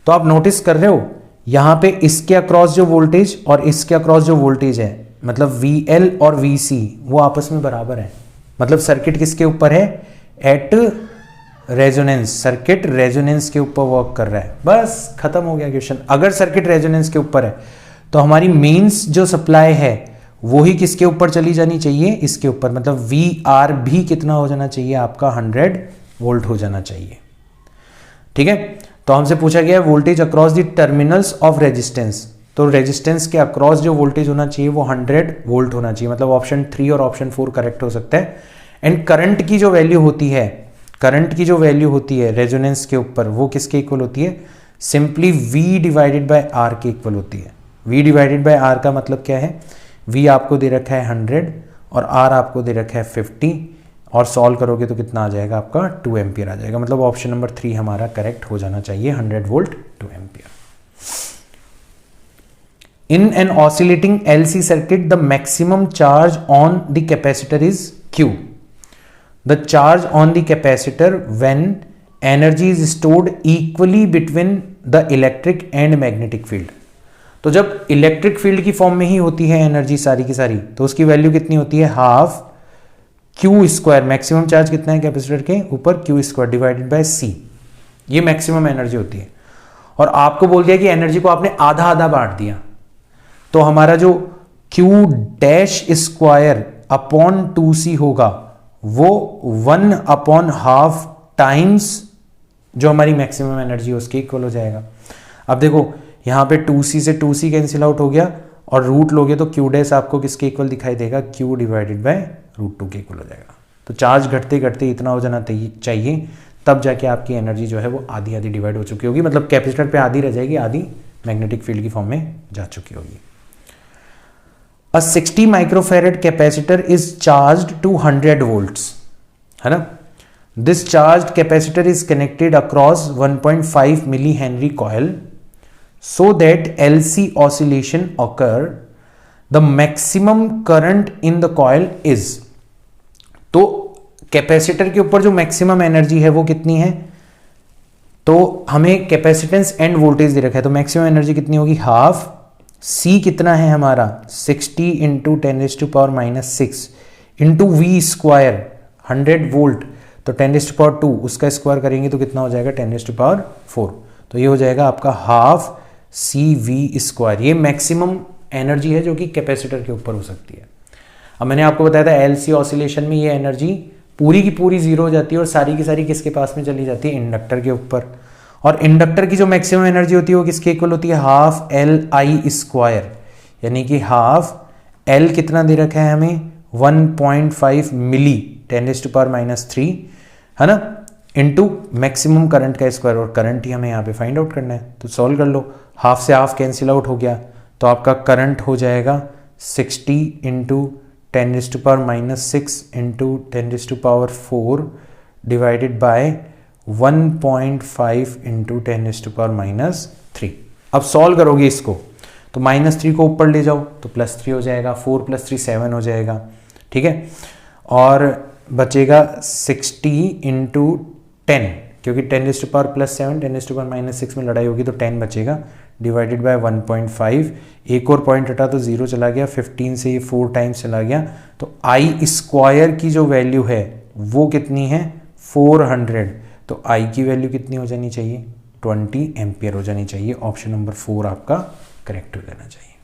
A: तो आप नोटिस कर रहे हो यहां पे इसके अक्रॉस जो वोल्टेज और इसके अक्रॉस जो वोल्टेज है, मतलब VL और VC वो आपस में बराबर है, मतलब सर्किट किसके ऊपर है, एट रेजोनेंस, सर्किट रेजोनेंस के ऊपर वर्क कर रहा है। बस खत्म हो गया क्वेश्चन। अगर सर्किट रेजोनेंस के ऊपर है तो हमारी मेंस जो सप्लाई है वो ही किसके ऊपर चली जानी चाहिए, इसके ऊपर, मतलब VR भी कितना हो जाना चाहिए आपका, 100 वोल्ट हो जाना चाहिए, ठीक है। तो हमसे पूछा गया voltage across the terminals of resistance, तो रेजिस्टेंस के अक्रॉस जो वोल्टेज होना चाहिए वो 100 वोल्ट होना चाहिए, मतलब ऑप्शन 3 और ऑप्शन 4 करेक्ट हो सकता है। एंड करंट की जो वैल्यू होती है, करंट की जो वैल्यू होती है रेजोनेंस के ऊपर वो किसके इक्वल होती है, सिंपली V/R के इक्वल होती है। V/R का मतलब क्या है, V आपको दे रखा है 100 और R आपको दे रखा है 50, और सॉल्व करोगे तो कितना आ जाएगा आपका, 2 एम्पियर आ जाएगा, मतलब ऑप्शन नंबर 3 हमारा करेक्ट हो जाना चाहिए, 100 volt 2 ampere. In an oscillating LC circuit, the maximum charge on the capacitor is Q. The charge on the capacitor when energy is stored equally between the electric and magnetic field. तो जब electric field की form में ही होती है energy सारी की सारी, तो उसकी वैल्यू कितनी होती है, हाफ Q²। मैक्सिमम चार्ज कितना है कैपेसिटर के ऊपर, Q² डिवाइडेड बाय C, ये मैक्सिमम एनर्जी होती है। और आपको बोल दिया कि एनर्जी को आपने आधा आधा बांट दिया, तो हमारा जो Q' अपॉन 2C होगा वो 1/2 टाइम्स जो हमारी मैक्सिमम एनर्जी है उसके इक्वल हो जाएगा। अब देखो यहां पे 2C से 2C कैंसिल आउट हो गया और रूट लोगे तो Q' आपको किसके इक्वल दिखाई देगा, Q डिवाइडेड बाय √2 के इक्वल हो जाएगा। तो चार्ज घटते घटते इतना हो जाना चाहिए, तब जाके आपकी एनर्जी जो है वो आधी आधी डिवाइड हो चुकी होगी, मतलब कैपेसिटर पे आधी रह जाएगी, आधी मैग्नेटिक फील्ड की फॉर्म में जा चुकी होगी। A 60 microfarad capacitor is charged to 100 volts, है ना। This charged capacitor is connected across 1.5 millihenry coil so that LC oscillation occur. The maximum current in the coil is, तो कैपेसिटर के ऊपर जो मैक्सिमम एनर्जी है वो कितनी है, तो हमें कैपेसिटेंस एंड वोल्टेज दे रखा है, तो मैक्सिमम एनर्जी कितनी होगी, हाफ। C कितना है हमारा, 60 × 10⁻⁻6 इंटू V² 100 वोल्ट, तो 10⁻², उसका स्क्वायर करेंगे तो कितना हो जाएगा, 10⁻⁴। तो ये हो जाएगा आपका हाफ CV²। ये मैक्सिमम एनर्जी है जो कि कैपेसिटर के ऊपर हो सकती है। अब मैंने आपको बताया था एलसी ऑसिलेशन में ये एनर्जी पूरी की पूरी जीरो हो जाती है और सारी की सारी किसके पास में चली जाती है, इंडक्टर के ऊपर। और इंडक्टर की जो मैक्सिमम एनर्जी होती है वो किसके इक्वल होती है, हाफ एल आई स्क्वायर, यानी कि हाफ एल कितना दे रखा है हमें 1.5 मिली 10⁻³ है ना, इनटू मैक्सिमम करंट का स्क्वायर, और करंट ही हमें यहाँ पे फाइंड आउट करना है। तो सॉल्व कर लो, हाफ से हाफ कैंसिल आउट हो गया तो आपका करंट हो जाएगा 60 × 10⁻⁻6 × 10⁻⁴ डिवाइडेड बाय 1.5 × 10⁻³ अब सॉल्व करोगे इसको तो -3 को ऊपर ले जाओ तो +3 हो जाएगा, 4 + 3 7 हो जाएगा, ठीक है। और बचेगा 60 × 10, क्योंकि 10⁻+7 10⁻⁻6 में लड़ाई होगी तो 10 बचेगा, डिवाइडेड बाय 1.5। एक और पॉइंट हटा तो 0 चला गया, 15 से ये 4 टाइम्स चला गया, तो आई स्क्वायर की जो वैल्यू है वो कितनी है 400। तो आई की वैल्यू कितनी हो जानी चाहिए, 20 एम्पियर हो जानी चाहिए। ऑप्शन नंबर 4 आपका करेक्ट हो जाना चाहिए,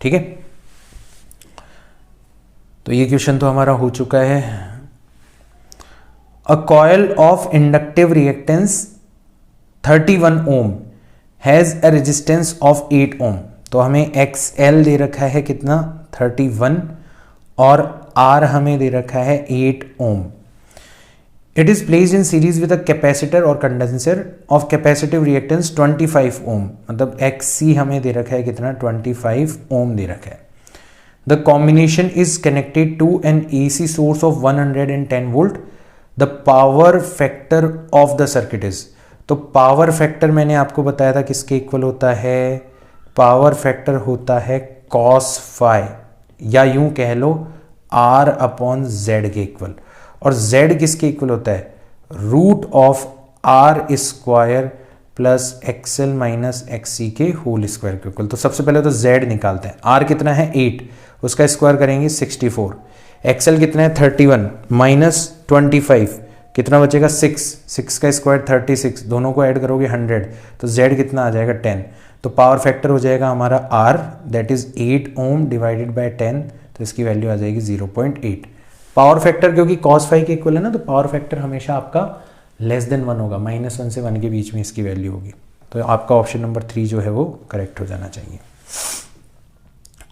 A: ठीक है। तो ये क्वेश्चन तो हमारा हो चुका है। A coil of inductive reactance 31 ohm has a resistance of 8 ohm. तो हमें XL दे रखा है कितना 31 और R हमें दे रखा है 8 ohm. It is placed in series with a capacitor और condenser of capacitive reactance 25 ohm, मतलब XC हमें दे रखा है कितना 25 ओम दे रखा है। The combination is connected to an AC source of 110 volt. The power factor of the circuit is, तो पावर फैक्टर मैंने आपको बताया था किसके इक्वल होता है, पावर फैक्टर होता है cos phi, या यूं कह लो R/Z के इक्वल। और Z किसके इक्वल होता है, √R² plus XL minus XC के होल स्क्वायर के इक्वल। तो सबसे पहले तो Z निकालते हैं। R कितना है 8, उसका स्क्वायर करेंगे 64। XL कितना है 31 माइनस 25 कितना बचेगा 6 का स्क्वायर 36, दोनों को ऐड करोगे 100, तो Z कितना आ जाएगा 10। तो पावर फैक्टर हो जाएगा हमारा R, that is 8 ohm divided by 10, तो इसकी वैल्यू आ जाएगी 0.8। पावर फैक्टर क्योंकि cos phi के इक्वल है ना, तो पावर फैक्टर हमेशा आपका <1 होगा, -1 से 1 के बीच में इसकी वैल्यू होगी। तो आपका ऑप्शन नंबर 3 जो है वो करेक्ट हो जाना चाहिए।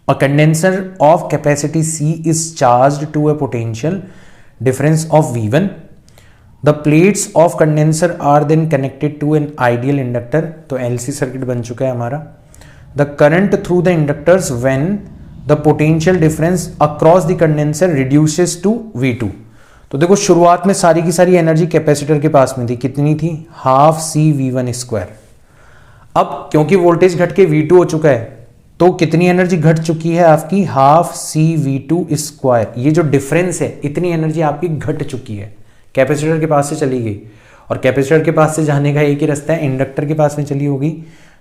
A: A condenser of capacity C is charged to a potential difference of V1. The plates of condenser are then connected to an ideal inductor. तो LC सर्किट बन चुका है हमारा। The current through the inductors when the potential difference across the condenser reduces to V2. तो देखो शुरुआत में सारी की सारी एनर्जी कैपेसिटर के पास में थी, कितनी थी, हाफ CV1²। अब क्योंकि वोल्टेज घट के V2 हो चुका है तो कितनी एनर्जी घट चुकी है आपकी, हाफ CV2²। ये जो डिफरेंस है इतनी एनर्जी आपकी घट चुकी है, कैपेसिटर के पास से चली गई, और कैपेसिटर के पास से जाने का एक ही रास्ता है, इंडक्टर के पास में चली होगी,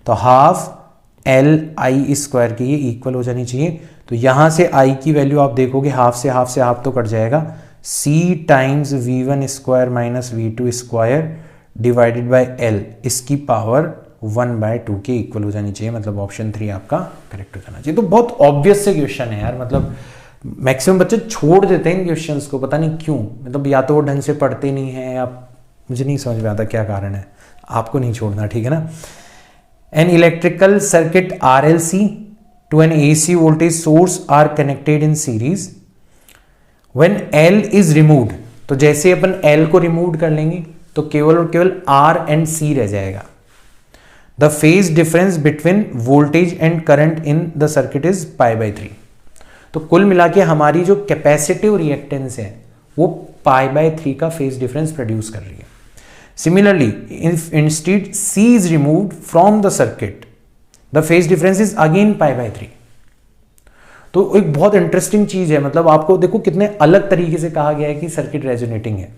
A: तो हाफ LI² की ये इक्वल हो जानी चाहिए। तो यहां से I की वैल्यू आप देखोगे हाफ से हाफ तो कट जाएगा, C times V1² minus V2² divided by L, इसकी पावर 1/2 के इक्वल हो जानी चाहिए, मतलब ऑप्शन 3 आपका करेक्ट हो जाना चाहिए। तो बहुत ऑब्वियस से क्वेश्चन है यार, मतलब मैक्सिमम बच्चे छोड़ देते हैं इन क्वेश्चंस को, पता नहीं क्यों, मतलब या तो वो ढंग से पढ़ते नहीं है या मुझे नहीं समझ में आता क्या कारण है। आपको नहीं छोड़ना, ठीक है ना। An electrical circuit RLC to an AC voltage source are connected in series when L is removed. तो जैसे अपन L को रिमूव कर लेंगे तो केवल और केवल R एंड C रह जाएगा। The phase difference between voltage and current in the circuit is π/3। तो कुल मिला के हमारी जो कैपेसिटिव रिएक्टेंस है वो π/3 का फेज डिफरेंस प्रोड्यूस कर रही है। Similarly if instead C is removed from the circuit, the phase difference is again π/3। तो एक बहुत इंटरेस्टिंग चीज है, मतलब आपको देखो कितने अलग तरीके से कहा गया है कि सर्किट रेजोनेटिंग है।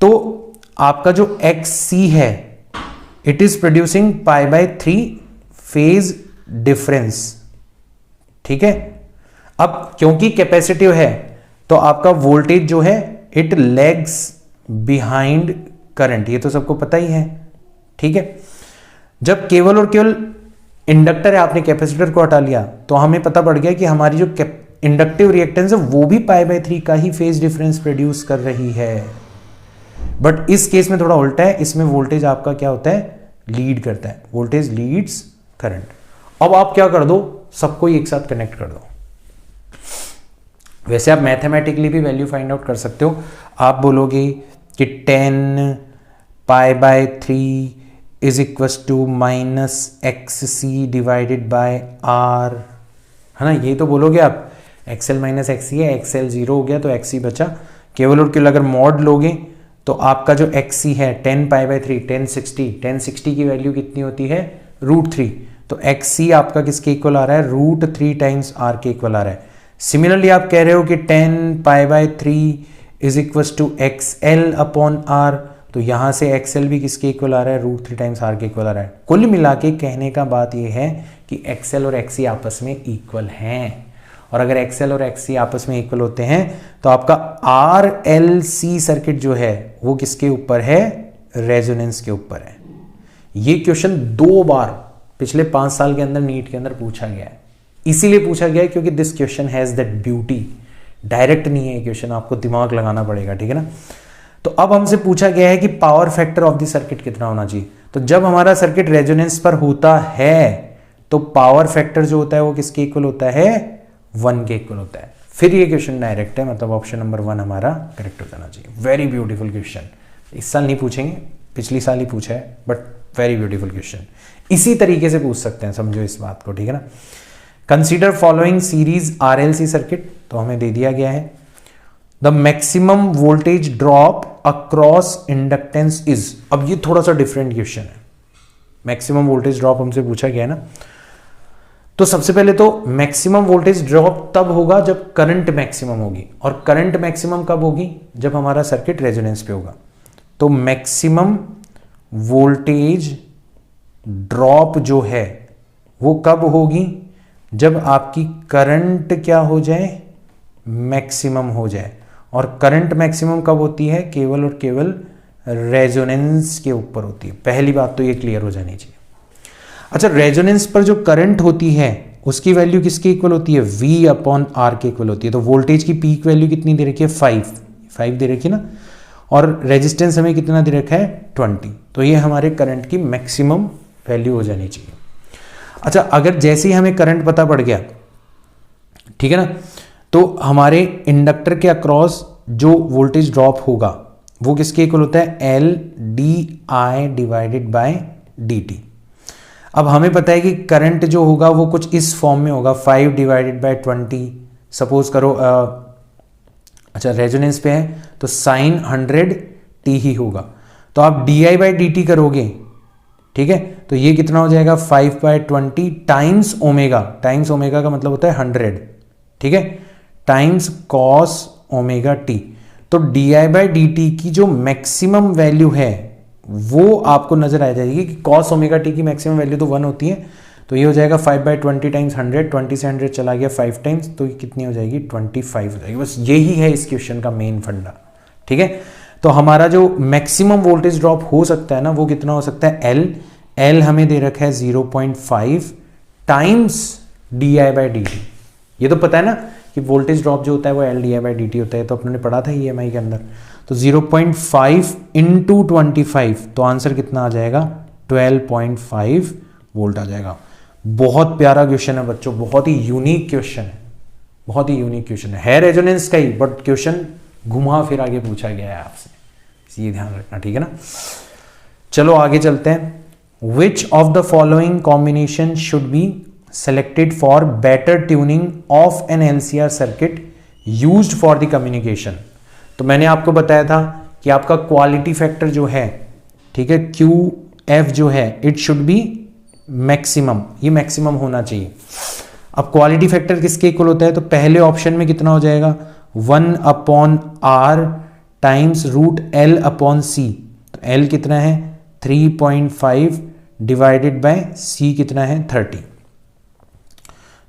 A: तो आपका जो XC है it is producing π/3 phase difference, ठीक है। अब क्योंकि कैपेसिटिव है तो आपका वोल्टेज जो है इट लैग्स बिहाइंड करंट, ये तो सबको पता ही है, ठीक है। जब केवल और केवल इंडक्टर है, आपने कैपेसिटर को हटा लिया, तो हमें पता पड़ गया कि हमारी जो इंडक्टिव रिएक्टेंस है वो भी π/3 का ही फेज डिफरेंस प्रोड्यूस कर रही है। बट इस केस में थोड़ा उल्टा है, इसमें वोल्टेज आपका क्या होता है, लीड करता है, वोल्टेज लीड्स करंट। अब आप क्या कर दो, सबको एक साथ कनेक्ट कर दो। वैसे आप मैथमेटिकली भी वैल्यू फाइंड आउट कर सकते हो। आप बोलोगे कि 10 π/3 is equals to -xc divided by r, है ना, ये तो बोलोगे आप। XL माइनस XC है, XL 0 हो गया तो XC बचा, केवल और केवल अगर मॉड लोगे तो आपका जो XC है 10 π/3 1060 की वैल्यू कितनी होती है, √3, तो XC आपका किसके इक्वल आ रहा है, √3 टाइम्स R के इक्वल आ रहा है। सिमिलरली आप कह रहे हो कि 10 π/3 is equals to XL upon R, तो यहां से XL भी किसके इक्वल आ रहा है, √3 टाइम्स R के इक्वल आ रहा है। कुल मिला के कहने का बात यह है कि XL और XC आपस में इक्वल हैं, और अगर XL और XC आपस में इक्वल होते हैं तो आपका RLC सर्किट जो है वो किसके ऊपर है, रेजोनेंस के ऊपर है। ये क्वेश्चन 2 बार पिछले 5 साल के अंदर नीट के अंदर पूछा गया है, इसीलिए पूछा गया है क्योंकि this question has that beauty. Direct नहीं है क्वेश्चन, आपको दिमाग लगाना पड़ेगा, ठीक है ना। तो अब हमसे पूछा गया है कि power factor of the circuit कितना होना चाहिए। तो जब हमारा सर्किट रेजोनेंस पर होता है तो पावर फैक्टर जो होता है वो किसके इक्वल होता है, 1 के इक्वल होता है। फिर ये क्वेश्चन डायरेक्ट है, मतलब ऑप्शन नंबर 1 हमारा करेक्ट हो जाना चाहिए। वेरी ब्यूटीफुल क्वेश्चन, इस साल नहीं पूछेंगे, पिछली साल ही पूछा है, बट वेरी ब्यूटीफुल क्वेश्चन। इसी तरीके से पूछ सकते हैं, समझो इस बात को, ठीक है ना। Consider following series RLC circuit, तो हमें दे दिया गया है the maximum voltage drop across inductance is. अब ये थोड़ा सा डिफरेंट क्वेश्चन है, मैक्सिमम वोल्टेज ड्रॉप हमसे पूछा गया है ना। तो सबसे पहले तो मैक्सिमम वोल्टेज ड्रॉप तब होगा जब करंट मैक्सिमम होगी, और करंट मैक्सिमम कब होगी, जब हमारा सर्किट रेजोनेंस पे होगा। तो मैक्सिमम वोल्टेज ड्रॉप जो है वो कब होगी, जब आपकी करंट क्या हो जाए, मैक्सिमम हो जाए। और करंट मैक्सिमम कब होती है, केवल और केवल रेजोनेंस के ऊपर होती है। पहली बात तो ये क्लियर हो जानी चाहिए। अच्छा, रेजोनेंस पर जो करंट होती है उसकी वैल्यू किसके इक्वल होती है, V अपॉन R के इक्वल होती है। तो वोल्टेज की पीक वैल्यू कितनी दे रखी है, 5 दे रखी है ना, और रेजिस्टेंस हमें कितना दे रखा है, 20। तो ये हमारे करंट की मैक्सिमम वैल्यू हो जानी चाहिए। अच्छा, अगर जैसे ही हमें करंट पता पड़ गया, ठीक है ना, तो हमारे इंडक्टर के अक्रॉस जो वोल्टेज ड्रॉप होगा वो किसके इक्वल होता है, LdI डिवाइडेड बाय dt। अब हमें पता है कि करंट जो होगा वो कुछ इस फॉर्म में होगा, 5 डिवाइडेड बाय 20। सपोज करो अच्छा रेजोनेंस पे है तो साइन 100t ही होगा, तो आप di बाई dt करोगे, ठीक है, तो ये कितना हो जाएगा, 5/20 टाइम्स ओमेगा। टाइम्स ओमेगा का मतलब होता है 100, ठीक है, टाइम्स कॉस ओमेगा t। तो di बाई dt की जो मैक्सिमम वैल्यू है वो आपको नजर आ जाएगी कि कॉस ओमेगा टी की मैक्सिमम वैल्यू तो 1 होती है, तो ये हो जाएगा 5/20 टाइम्स 100, 20 से 100 चला गया 5 टाइम्स, तो ये कितनी हो जाएगी, 25 हो जाएगी। बस यही है इस क्वेश्चन का मेन फंडा, ठीक है। तो हमारा जो मैक्सिमम वोल्टेज ड्रॉप हो सकता है ना वो कितना हो सकता है, L हमें दे रखा है 0.5 टाइम्स di बाई dt। ये तो पता है ना कि वोल्टेज ड्रॉप जो होता है वो LdI बाई dt होता है, तो अपने पढ़ा था EMI के अंदर। तो 0.5 इंटू 25, तो आंसर कितना आ जाएगा, 12.5 वोल्ट आ जाएगा। बहुत प्यारा क्वेश्चन है बच्चों, बहुत ही यूनिक क्वेश्चन है, बहुत ही यूनिक क्वेश्चन है रेजोनेंस का ही, बट क्वेश्चन घुमा फिर आगे पूछा गया है आपसे, ये ध्यान रखना, ठीक है ना। चलो आगे चलते हैं। Which of the following combination should be selected for better tuning of an LCR circuit used for the communication। तो मैंने आपको बताया था कि आपका क्वालिटी फैक्टर जो है, ठीक है, QF जो है, इट शुड बी मैक्सिमम, ये मैक्सिमम होना चाहिए। अब क्वालिटी फैक्टर किसके इक्वल होता है, तो पहले ऑप्शन में कितना हो जाएगा, 1/R times √L upon C। तो L कितना है 3.5 डिवाइडेड बाय C कितना है 30।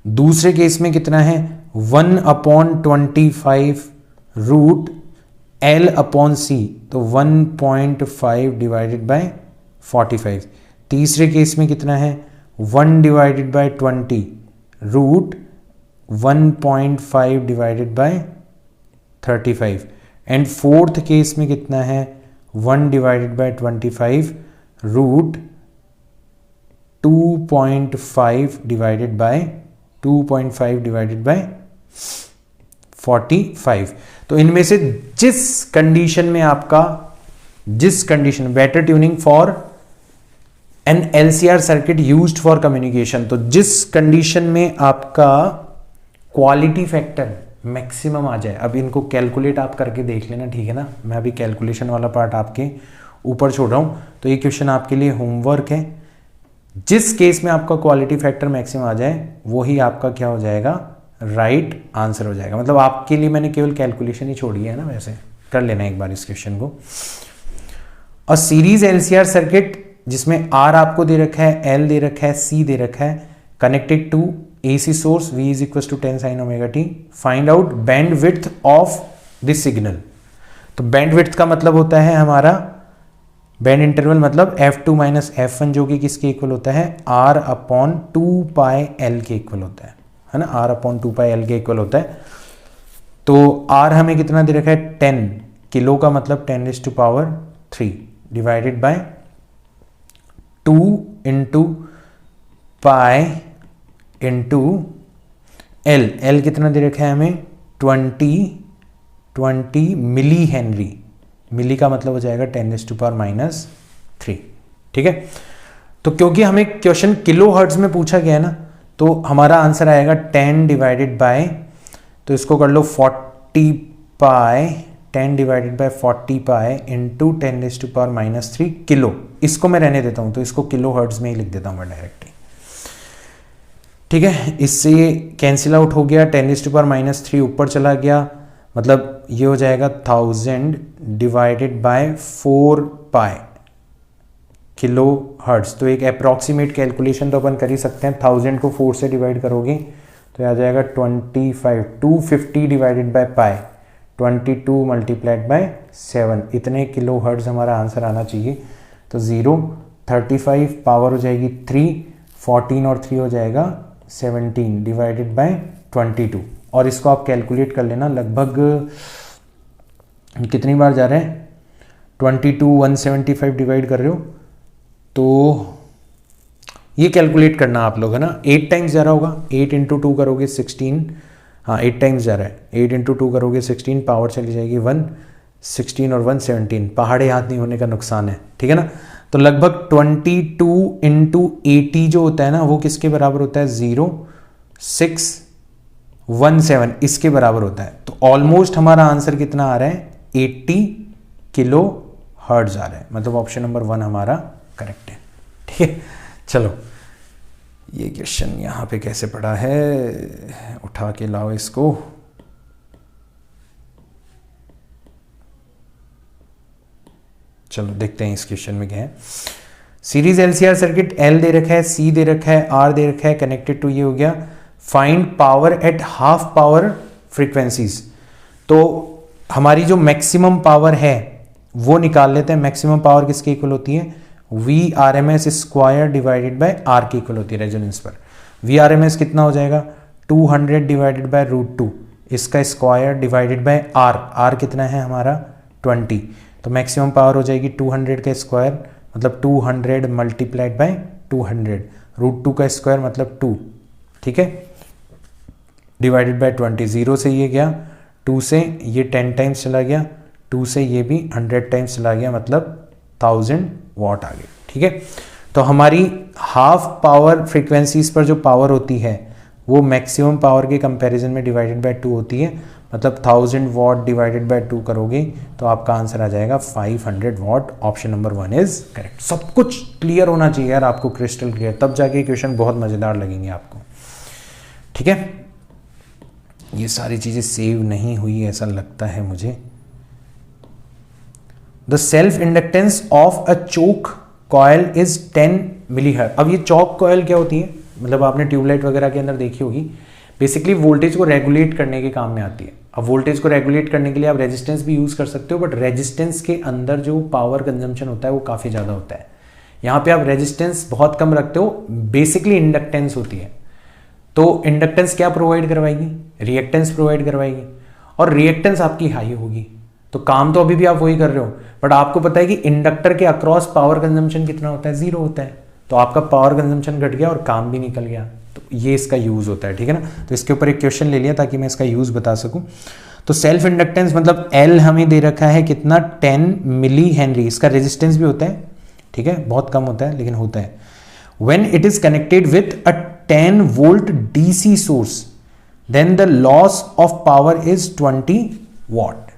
A: दूसरे केस में कितना है 1/25 √L अपॉन C, तो 1.5 डिवाइडेड बाय 45। तीसरे केस में कितना है 1 divided by 20 root 1.5 divided by 35 and fourth case में कितना है 1 divided by 25 root 2.5 divided by 45। तो इनमें से जिस condition better tuning for an LCR circuit used for communication, तो जिस कंडीशन में आपका क्वालिटी फैक्टर मैक्सिमम आ जाए, अब इनको कैलकुलेट आप करके देख लेना, ठीक है ना। मैं अभी कैलकुलेशन वाला पार्ट आपके ऊपर छोड़ रहा हूं, तो ये क्वेश्चन आपके लिए होमवर्क है। जिस केस में आपका क्वालिटी फैक्टर मैक्सिमम आ जाए वही आपका क्या हो जाएगा, राइट आंसर हो जाएगा। मतलब आपके लिए मैंने केवल कैलकुलेशन ही छोड़ी है ना, वैसे कर लेना एक बार इस क्वेश्चन को। और सीरीज एलसीआर सर्किट जिसमें आर आपको दे रखा है, एल दे रखा है, सी दे रखा है, connected to AC source V is equals to 10 sin omega t, find out band width of this signal. तो बैंड विड्थ का मतलब होता है हमारा बैंड इंटरवल, मतलब F2 माइनस F1 जो कि किसके इक्वल होता है, R अपॉन 2πL के इक्वल होता है ना, R अपॉन 2πL के इक्वल होता है। तो R हमें कितना दे रखा है 10 किलो का मतलब 10⁻³ divided by 2 into pi into L कितना दे रखा है हमें 20 मिली हेनरी, मिली का मतलब हो जाएगा 10⁻⁻3, ठीक है। तो क्योंकि हमें क्वेश्चन किलो हर्ट्ज में पूछा गया है ना, तो हमारा आंसर आएगा 10 डिवाइडेड बाय, तो इसको कर लो 40 पाई, 10 divided by 40 pi into 10⁻³ kilo. इसको मैं रहने देता हूं, तो इसको किलो हर्ट्ज में ही लिख देता हूं मैं डायरेक्टली, ठीक है। इससे ये कैंसिल आउट हो गया, 10⁻³ ऊपर चला गया, मतलब ये हो जाएगा 1000 divided by 4 pi kilo hertz. तो एक अप्रॉक्सीमेट कैलकुलेशन तो अपन कर ही सकते हैं, 1000 को 4 से डिवाइड करोगे तो आ जाएगा 250 divided by pi, 22 multiplied by 7, इतने किलो हर्ट्ज हमारा आंसर आना चाहिए। तो 0, 35 पावर हो जाएगी 3, 14 और 3 हो जाएगा 17 डिवाइडेड बाय 22, और इसको आप कैलकुलेट कर लेना, लगभग कितनी बार जा रहे हैं, 22 175 डिवाइड कर रहे हो, तो ये कैलकुलेट करना आप लोग, है ना। 8 टाइम्स जा रहा होगा, 8 इंटू 2 करोगे 16, हाँ 8 टाइम्स जा रहा है, 8 इंटू 2 करोगे 16, पावर चली जाएगी 1, 16 और 1 17, पहाड़े हाथ नहीं होने का नुकसान है, ठीक है ना। तो लगभग 22 इंटू 80 जो होता है ना, वो किसके बराबर होता है, 0617, इसके बराबर होता है। तो ऑलमोस्ट हमारा आंसर कितना आ रहा है, 80 किलो हर्ट्ज आ रहा है, मतलब ऑप्शन नंबर 1 हमारा करेक्ट है, ठीक है। चलो ये क्वेश्चन यहाँ पे कैसे पड़ा है, उठा के लाओ इसको, चलो देखते हैं इस क्वेश्चन में क्या है। सीरीज एलसीआर सर्किट, एल दे रखा है, सी दे रखा है, आर दे रखा है, कनेक्टेड टू ये हो गया। Find power at half power frequencies, तो हमारी जो मैक्सिमम पावर है वो निकाल लेते हैं। मैक्सिमम पावर किसके इक्वल होती है, V R M S square divided by R के इक्वल होती है रेजोनेंस पर। वी आर एम एस कितना हो जाएगा, 200 डिवाइडेड बाय √2, इसका square divided by R, R कितना है हमारा 20, तो मैक्सिमम पावर हो जाएगी 200 का स्क्वायर मतलब 200 मल्टीप्लाइड बाय 200, √2 का स्क्वायर मतलब 2, ठीक है, डिवाइडेड बाय 20। 0 से ये गया, 2 से ये 10 टाइम्स चला गया, 2 से ये भी 100 टाइम्स चला गया, मतलब 1000 वाट आ गए, ठीक है। तो हमारी हाफ पावर फ्रीक्वेंसीज पर जो पावर होती है वो मैक्सिमम पावर के कंपैरिजन में डिवाइडेड बाय 2 होती है, मतलब 1000 वाट डिवाइडेड बाय 2 करोगे तो आपका आंसर आ जाएगा 500 watt. Option number 1 is correct. सब कुछ क्लियर होना चाहिए यार आपको, क्रिस्टल क्लियर, तब जाके क्वेश्चन बहुत मजेदार लगेंगे आपको, ठीक है। ये सारी चीजें सेव नहीं हुई ऐसा लगता है मुझे। The self inductance of a choke coil is 10 millihertz. अब ये चौक कॉयल क्या होती है, मतलब आपने ट्यूबलाइट वगैरह के अंदर देखी होगी, बेसिकली वोल्टेज को रेगुलेट करने के काम में आती है। अब वोल्टेज को रेगुलेट करने के लिए आप रेजिस्टेंस भी यूज कर सकते हो, बट रेजिस्टेंस के अंदर जो पावर कंजम्पशन होता है वो काफ़ी ज़्यादा होता है। यहाँ पे आप रेजिस्टेंस बहुत कम रखते हो, बेसिकली इंडक्टेंस होती है। तो इंडक्टेंस क्या प्रोवाइड करवाएगी? रिएक्टेंस प्रोवाइड करवाएगी, और रिएक्टेंस आपकी हाई होगी। तो काम तो अभी भी आप वही कर रहे हो, बट आपको पता है कि इंडक्टर के अक्रॉस पावर कंजम्पशन कितना होता है? 0 होता है। तो आपका पावर कंजम्पशन घट गया और काम भी निकल गया। तो ये इसका यूज होता है, ठीक है ना। तो इसके ऊपर एक क्वेश्चन ले लिया ताकि मैं इसका यूज बता सकूं। तो सेल्फ इंडक्टेंस मतलब L हमें दे रखा है कितना? 10 मिली हेनरी। इसका रेजिस्टेंस भी होता है, ठीक है, बहुत कम होता है लेकिन होता है। When it is connected with a 10 volt DC source then the loss of power is 20 watt.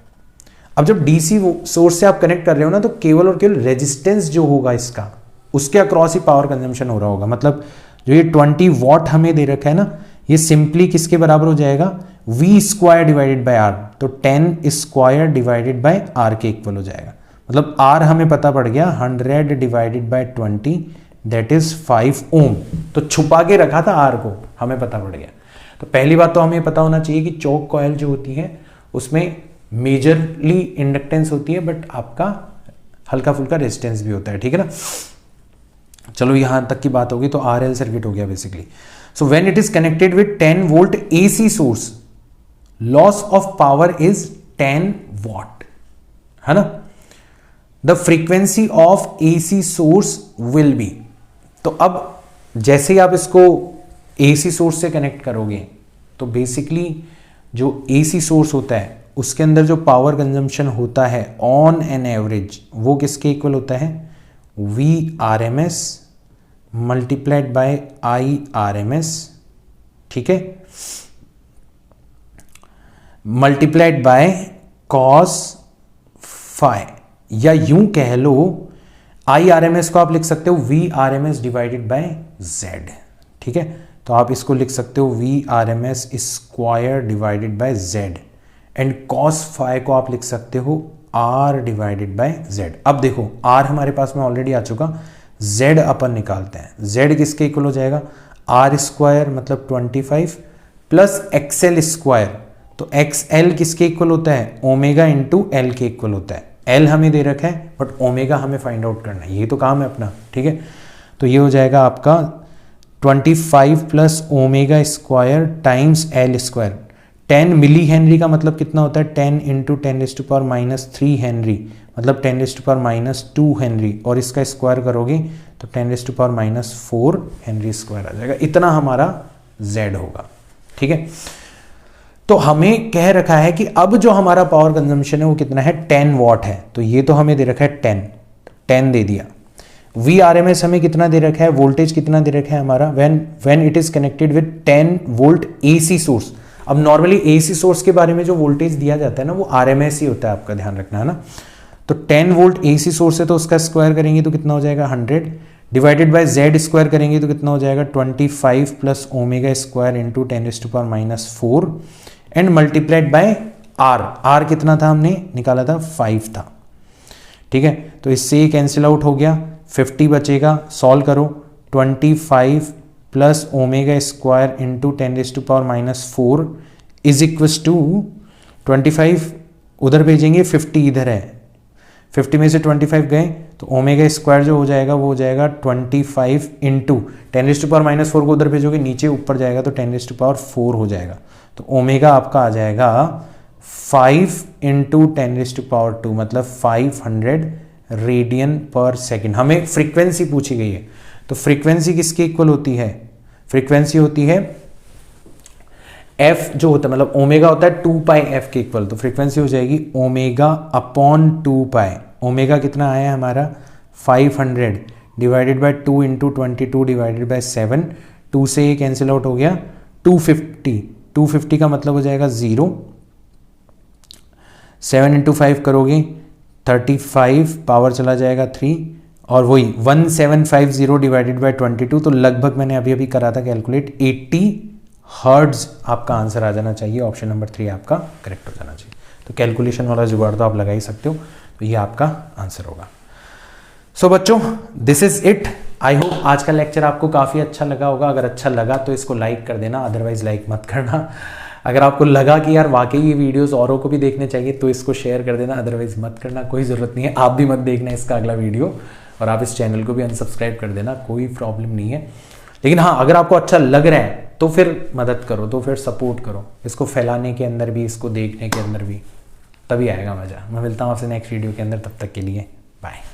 A: अब जब डीसी सोर्स से आप कनेक्ट कर रहे हो ना, तो केवल और केवल रेजिस्टेंस जो होगा इसका, उसके अक्रॉस ही पावर कंजम्पशन हो रहा होगा। मतलब जो ये 20 वॉट हमें दे रखा है ना, ये सिंपली किसके बराबर हो जाएगा? V square divided by R। तो 10 स्क्वायर डिवाइडेड बाय R के इक्वल हो जाएगा। मतलब R हमें पता पड़ गया 100 डिवाइडेड बाय 20 दैट इज 5 ओम। तो छुपा के रखा था R को, हमें पता पड़ गया। तो पहली बात तो हमें पता होना चाहिए कि चोक कॉइल जो होती है उसमें मेजरली इंडक्टेंस होती है, बट आपका हल्का फुल्का रेजिस्टेंस भी होता है, ठीक है ना। चलो यहां तक की बात होगी। तो RL सर्किट हो गया basically. So when it is connected with 10 volt AC source, loss of power is 10 what, है ना। The frequency of AC source will be. तो अब जैसे ही आप इसको AC सोर्स से कनेक्ट करोगे, तो बेसिकली जो AC सोर्स होता है उसके अंदर जो पावर कंजम्पशन होता है ऑन एन एवरेज, वो किसके इक्वल होता है? VRMS मल्टीप्लाइड बाय IRMS, ठीक है, मल्टीप्लाइड बाय cos phi, या यूं कह लो IRMS को आप लिख सकते हो VRMS डिवाइडेड बाय Z, ठीक है। तो आप इसको लिख सकते हो VRMS square divided by Z, and cos phi को आप लिख सकते हो R डिवाइडेड बाय Z। अब देखो R हमारे पास में ऑलरेडी आ चुका, Z अपन निकालते हैं। Z किसके इक्वल हो जाएगा? R स्क्वायर मतलब 25 प्लस XL स्क्वायर। तो XL किसके इक्वल होता है? ओमेगा इंटू L के इक्वल होता है। L हमें दे रखा है बट ओमेगा हमें फाइंड आउट करना है, ये तो काम है अपना, ठीक है। तो ये हो जाएगा आपका 25 plus omega square times L square. 10 milli henry का मतलब कितना होता है? 10 इंटू 10⁻³ हेनरी, मतलब 10⁻² हेनरी, और इसका स्क्वायर करोगे तो 10⁻⁴ हेनरी स्क्वायर आ जाएगा। इतना हमारा Z होगा, ठीक है। तो हमें कह रखा है कि अब जो हमारा पावर कंजम्पशन है वो कितना है? 10 वॉट है। तो ये तो हमें दे रखा है 10 दे दिया। VRMS हमें कितना दे रखा है? वोल्टेज कितना दे रखा है हमारा? When it is connected with 10 volt AC source. अब नॉर्मली AC सोर्स के बारे में जो वोल्टेज दिया जाता है ना, वो RMS ही होता है, आपका ध्यान रखना है ना। तो 10 वोल्ट AC सोर्स है, तो उसका स्क्वायर करेंगे तो कितना हो जाएगा? 100 डिवाइडेड बाय Z स्क्वायर करेंगे तो कितना हो जाएगा? 25 plus omega square into 10⁻⁴ and multiplied by R कितना था? हमने निकाला था 5 था, ठीक है। तो इससे ये कैंसिल आउट हो गया, 50 बचेगा। सॉल्व करो, 25 plus omega square into 10⁻⁴ is equals to 25 उधर भेजेंगे, 50 इधर है, 50 में से 25 गए तो ओमेगा स्क्वायर जो हो जाएगा वो हो जाएगा 25 इंटू 10⁻⁴ को उधर भेजोगे, नीचे ऊपर जाएगा तो 10⁻⁴ हो जाएगा। तो ओमेगा आपका आ जाएगा 5 इंटू 10⁻², मतलब 500 रेडियन पर सेकेंड। हमें फ्रीक्वेंसी पूछी गई है, तो फ्रीक्वेंसी किसके इक्वल होती है? फ्रीक्वेंसी होती है F जो होता है, मतलब ओमेगा होता है 2πf के इक्वल। तो फ्रीक्वेंसी हो जाएगी ओमेगा अपॉन 2π। ओमेगा कितना आया हमारा? 500 divided by 2 into 22 divided by 7। 2 से ये कैंसिल आउट हो गया, 250 का मतलब हो जाएगा 0। 7 इंटू 5 करोगे 35, पावर चला जाएगा 3, और वही 1750 डिवाइडेड बाय 22। तो लगभग मैंने अभी अभी करा था कैलकुलेट, 80 हर्ट्ज आपका आंसर आ जाना चाहिए। ऑप्शन नंबर 3 आपका करेक्ट हो जाना चाहिए। तो कैलकुलेशन वाला जुगाड़ तो आप लगा ही सकते हो, तो ये आपका आंसर होगा। सो बच्चों, this is it. I hope आज का लेक्चर आपको काफ़ी अच्छा लगा होगा। अगर अच्छा लगा तो इसको लाइक कर देना, अदरवाइज लाइक मत करना। अगर आपको लगा कि यार वाकई ये वीडियोस औरों को भी देखने चाहिए तो इसको शेयर कर देना, अदरवाइज मत करना, कोई ज़रूरत नहीं है। आप भी मत देखना इसका अगला वीडियो, और आप इस चैनल को भी अनसब्सक्राइब कर देना, कोई प्रॉब्लम नहीं है। लेकिन हाँ, अगर आपको अच्छा लग रहा है तो फिर मदद करो, तो फिर सपोर्ट करो इसको फैलाने के अंदर भी, इसको देखने के अंदर भी, तभी आएगा मज़ा। मैं मिलता हूँ आपसे नेक्स्ट वीडियो के अंदर, तब तक के लिए बाय।